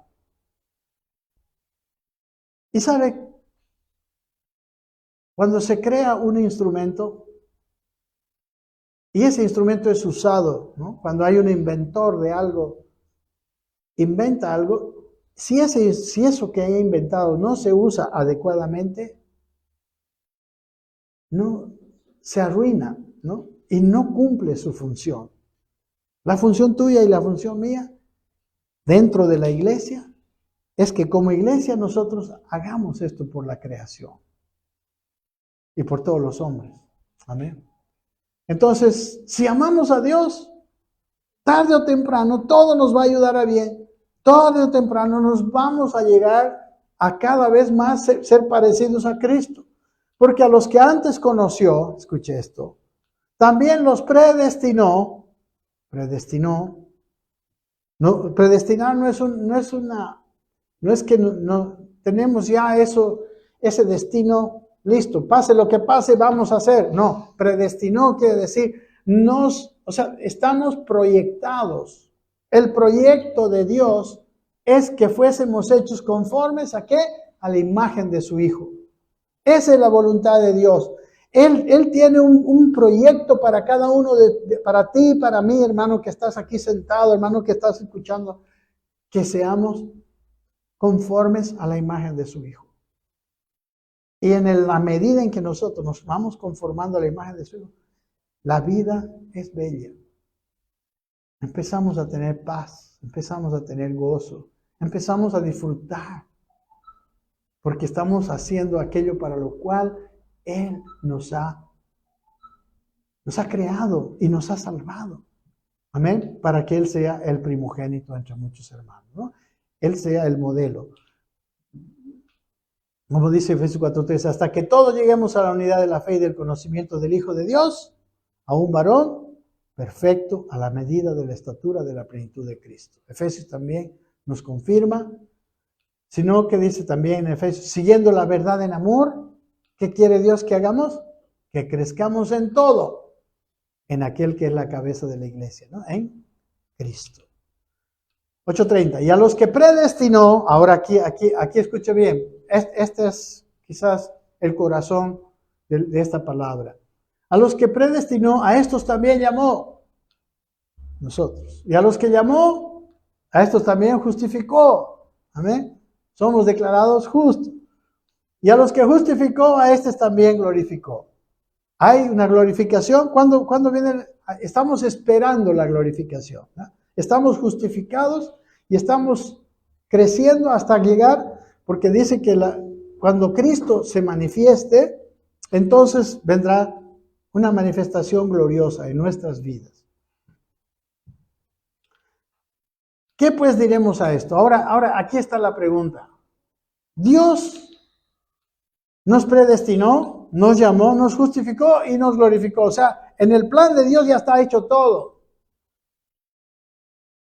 Y sabe, cuando se crea un instrumento, y ese instrumento es usado, ¿no? Cuando hay un inventor de algo, inventa algo, si eso que haya inventado no se usa adecuadamente, no se arruina, ¿no? Y no cumple su función. La función tuya y la función mía dentro de la iglesia es que como iglesia nosotros hagamos esto por la creación y por todos los hombres. Amén. Entonces, si amamos a Dios, tarde o temprano todo nos va a ayudar a bien. Tarde o temprano nos vamos a llegar a cada vez más ser parecidos a Cristo. Porque a los que antes conoció, escuche esto, también los predestinó. No, predestinar no es que no tenemos ya ese destino listo, pase lo que pase, vamos a hacer. No, predestinó quiere decir, estamos proyectados. El proyecto de Dios es que fuésemos hechos conformes ¿a qué? A la imagen de su Hijo. Esa es la voluntad de Dios. Él tiene un proyecto para cada uno, para ti y para mí, hermano que estás aquí sentado, hermano que estás escuchando, que seamos conformes a la imagen de su Hijo. Y en la medida en que nosotros nos vamos conformando a la imagen de su Hijo, la vida es bella. Empezamos a tener paz, empezamos a tener gozo, empezamos a disfrutar, porque estamos haciendo aquello para lo cual Él nos ha creado y nos ha salvado. Amén. Para que Él sea el primogénito entre muchos hermanos, ¿no? Él sea el modelo. Como dice Efesios 4:3, hasta que todos lleguemos a la unidad de la fe y del conocimiento del Hijo de Dios, a un varón perfecto a la medida de la estatura de la plenitud de Cristo. Efesios también nos confirma, sino que dice también en Efesios, siguiendo la verdad en amor, ¿qué quiere Dios que hagamos? Que crezcamos en todo, en aquel que es la cabeza de la iglesia, ¿no? En Cristo. 8:30. Y a los que predestinó, ahora aquí escuche bien, este es quizás el corazón de esta palabra. A los que predestinó, a estos también llamó. Nosotros. Y a los que llamó, a estos también justificó. Amén. Somos declarados justos. Y a los que justificó, a estos también glorificó. Hay una glorificación. ¿Cuándo viene? Estamos esperando la glorificación, ¿no? Estamos justificados y estamos creciendo hasta llegar, porque dice que cuando Cristo se manifieste, entonces vendrá una manifestación gloriosa en nuestras vidas. ¿Qué pues diremos a esto? Ahora aquí está la pregunta. Dios nos predestinó, nos llamó, nos justificó y nos glorificó. O sea, en el plan de Dios ya está hecho todo.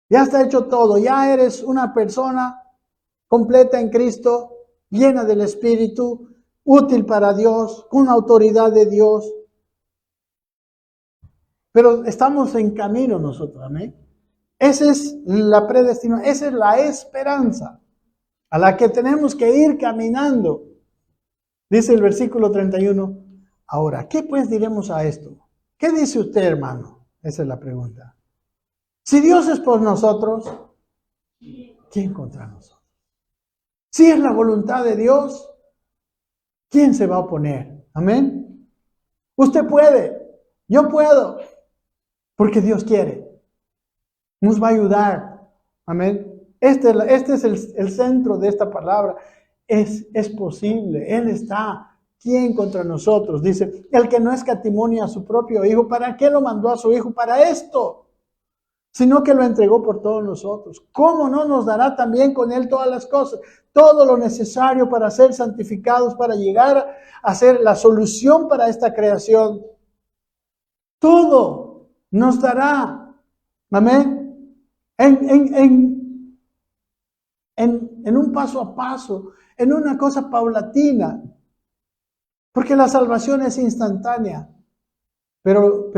Ya está hecho todo. Ya eres una persona completa en Cristo, llena del Espíritu, útil para Dios, con autoridad de Dios. Pero estamos en camino nosotros, amén. Esa es la predestinación, esa es la esperanza a la que tenemos que ir caminando. Dice el versículo 31. Ahora, ¿qué pues diremos a esto? ¿Qué dice usted, hermano? Esa es la pregunta. Si Dios es por nosotros, ¿quién contra nosotros? Si es la voluntad de Dios, ¿quién se va a oponer? Amén. Usted puede, yo puedo, porque Dios quiere. Nos va a ayudar. Amén. Este es el centro de esta palabra. Es posible. Él está. ¿Quién contra nosotros? Dice, el que no escatimó a su propio hijo, ¿para qué lo mandó a su hijo? Para esto. Sino que lo entregó por todos nosotros. ¿Cómo no nos dará también con él todas las cosas? Todo lo necesario para ser santificados, para llegar a ser la solución para esta creación. Todo nos dará. Amén. En un paso a paso, en una cosa paulatina. Porque la salvación es instantánea. Pero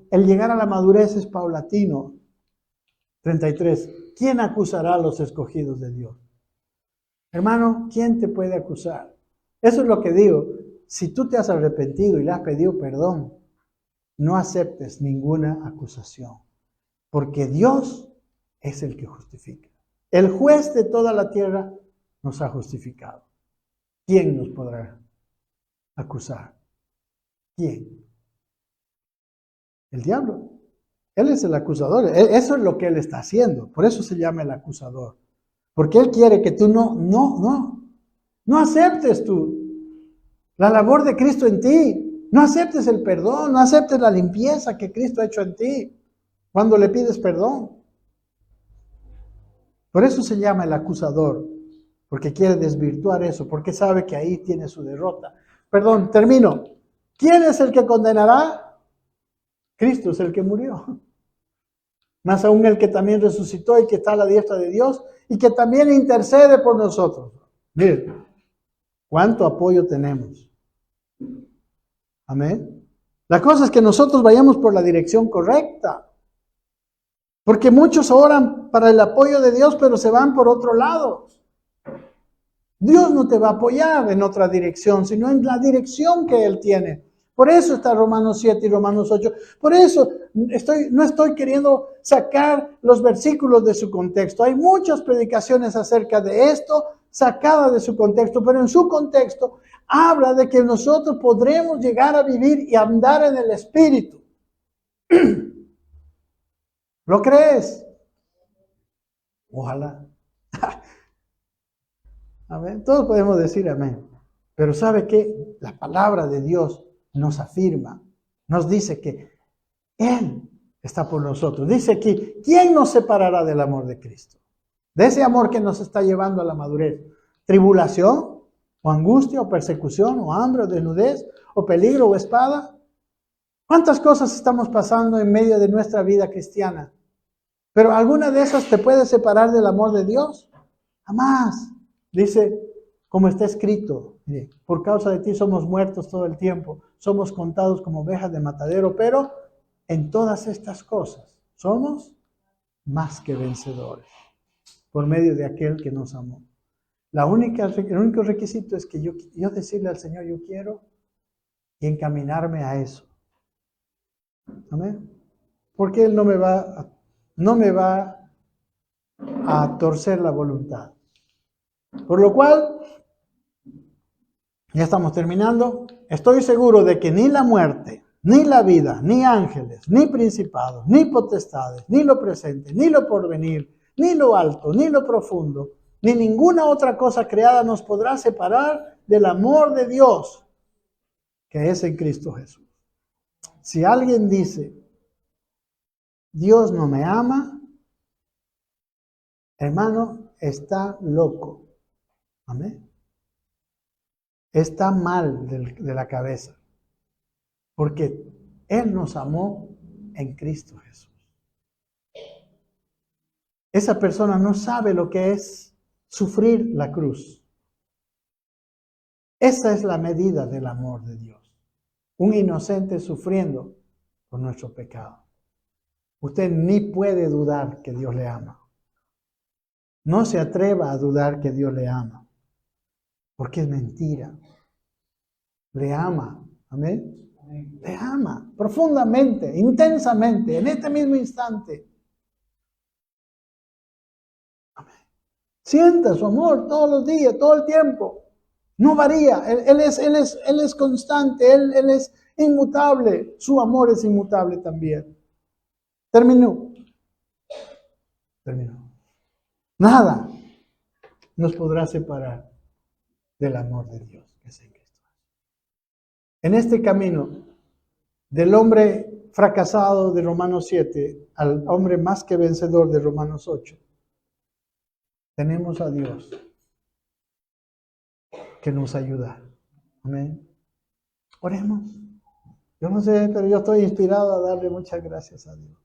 el llegar a la madurez es paulatino. 33. ¿Quién acusará a los escogidos de Dios? Hermano, ¿quién te puede acusar? Eso es lo que digo. Si tú te has arrepentido y le has pedido perdón, no aceptes ninguna acusación. Porque Dios es el que justifica. El juez de toda la tierra nos ha justificado. ¿Quién nos podrá acusar? ¿Quién? El diablo. Él es el acusador. Eso es lo que él está haciendo. Por eso se llama el acusador. Porque él quiere que tú no aceptes la labor de Cristo en ti. No aceptes el perdón. No aceptes la limpieza que Cristo ha hecho en ti cuando le pides perdón. Por eso se llama el acusador. Porque quiere desvirtuar eso. Porque sabe que ahí tiene su derrota. Perdón, termino. ¿Quién es el que condenará? Cristo es el que murió. Más aún el que también resucitó y que está a la diestra de Dios y que también intercede por nosotros. Miren, cuánto apoyo tenemos. Amén. La cosa es que nosotros vayamos por la dirección correcta. Porque muchos oran para el apoyo de Dios, pero se van por otro lado. Dios no te va a apoyar en otra dirección, sino en la dirección que Él tiene. Por eso está Romanos 7 y Romanos 8. Por eso no estoy queriendo sacar los versículos de su contexto. Hay muchas predicaciones acerca de esto, sacadas de su contexto, pero en su contexto habla de que nosotros podremos llegar a vivir y andar en el Espíritu. ¿Lo crees? Ojalá. Amén. Todos podemos decir amén. Pero ¿sabe qué? La palabra de Dios nos afirma, nos dice que Él está por nosotros. Dice aquí, ¿quién nos separará del amor de Cristo? De ese amor que nos está llevando a la madurez. ¿Tribulación? ¿O angustia? ¿O persecución? ¿O hambre? ¿O desnudez? ¿O peligro? ¿O espada? ¿Cuántas cosas estamos pasando en medio de nuestra vida cristiana? Pero ¿alguna de esas te puede separar del amor de Dios? Jamás. Dice, como está escrito, mire, por causa de ti somos muertos todo el tiempo, somos contados como ovejas de matadero, pero en todas estas cosas somos más que vencedores por medio de aquel que nos amó. El único requisito es que yo decirle al Señor, yo quiero, y encaminarme a eso. Amén. Porque Él no me va a torcer la voluntad. Por lo cual, ya estamos terminando. Estoy seguro de que ni la muerte, ni la vida, ni ángeles, ni principados, ni potestades, ni lo presente, ni lo porvenir, ni lo alto, ni lo profundo, ni ninguna otra cosa creada nos podrá separar del amor de Dios, que es en Cristo Jesús. Si alguien dice, Dios no me ama, hermano, está loco. Amén. está mal de la cabeza, porque Él nos amó en Cristo Jesús. Esa persona no sabe lo que es sufrir la cruz. Esa es la medida del amor de Dios. Un inocente sufriendo por nuestro pecado. Usted ni puede dudar que Dios le ama. No se atreva a dudar que Dios le ama, porque es mentira. Le ama. Amén. Le ama profundamente, intensamente, en este mismo instante. Amén. Sienta su amor todos los días, todo el tiempo. No varía. Él es constante, él es inmutable. Su amor es inmutable también. Terminó. Nada nos podrá separar del amor de Dios que es en Cristo. En este camino, del hombre fracasado de Romanos 7 al hombre más que vencedor de Romanos 8, tenemos a Dios que nos ayuda. Amén. Oremos. Yo no sé, pero yo estoy inspirado a darle muchas gracias a Dios.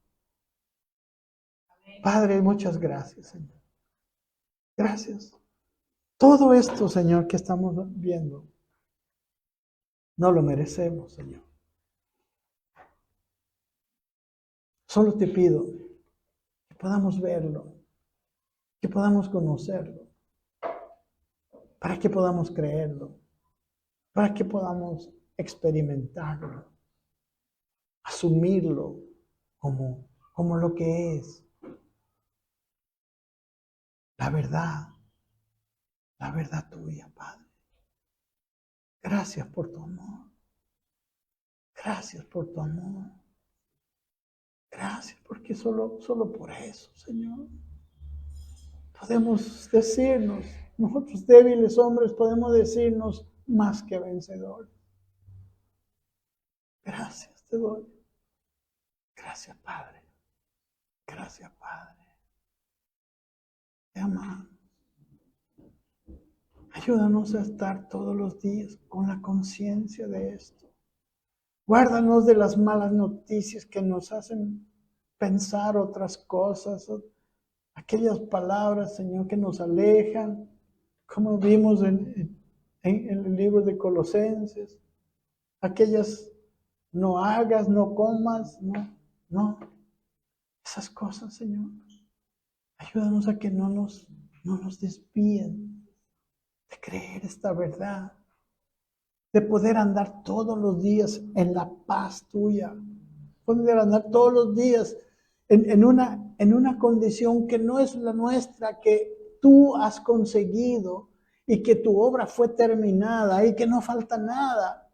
Padre, muchas gracias, Señor. Gracias. Todo esto, Señor, que estamos viendo, no lo merecemos, Señor. Solo te pido que podamos verlo, que podamos conocerlo, para que podamos creerlo, para que podamos experimentarlo, asumirlo como lo que es. La verdad tuya, Padre. Gracias por tu amor. Gracias por tu amor. Gracias porque solo por eso, Señor, podemos decirnos, nosotros débiles hombres podemos decirnos más que vencedores. Gracias te doy. Gracias, Padre. Gracias, Padre. Te amamos. Ayúdanos a estar todos los días con la conciencia de esto. Guárdanos de las malas noticias que nos hacen pensar otras cosas, aquellas palabras, Señor, que nos alejan, como vimos en el libro de Colosenses, aquellas no hagas, no comas, no, esas cosas, Señor. Ayúdanos a que no nos desvíen de creer esta verdad, de poder andar todos los días en la paz tuya, poder andar todos los días en una condición que no es la nuestra, que tú has conseguido y que tu obra fue terminada y que no falta nada.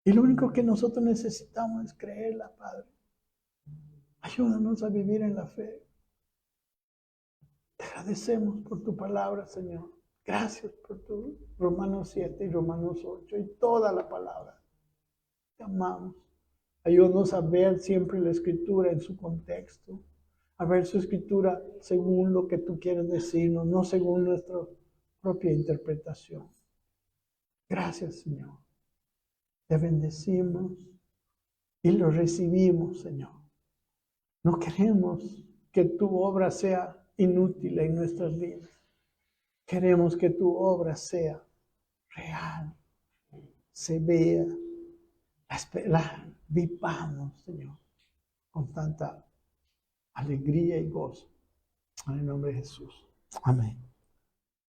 Y lo único que nosotros necesitamos es creerla, Padre. Ayúdanos a vivir en la fe. Te agradecemos por tu palabra, Señor. Gracias por tu Romanos 7 y Romanos 8 y toda la palabra. Te amamos. Ayúdanos a ver siempre la Escritura en su contexto, a ver su Escritura según lo que tú quieres decirnos, no según nuestra propia interpretación. Gracias, Señor. Te bendecimos y lo recibimos, Señor. No queremos que tu obra sea inútil en nuestras vidas. Queremos que tu obra sea real, se vea, la vivamos, Señor, con tanta alegría y gozo. En el nombre de Jesús. Amén.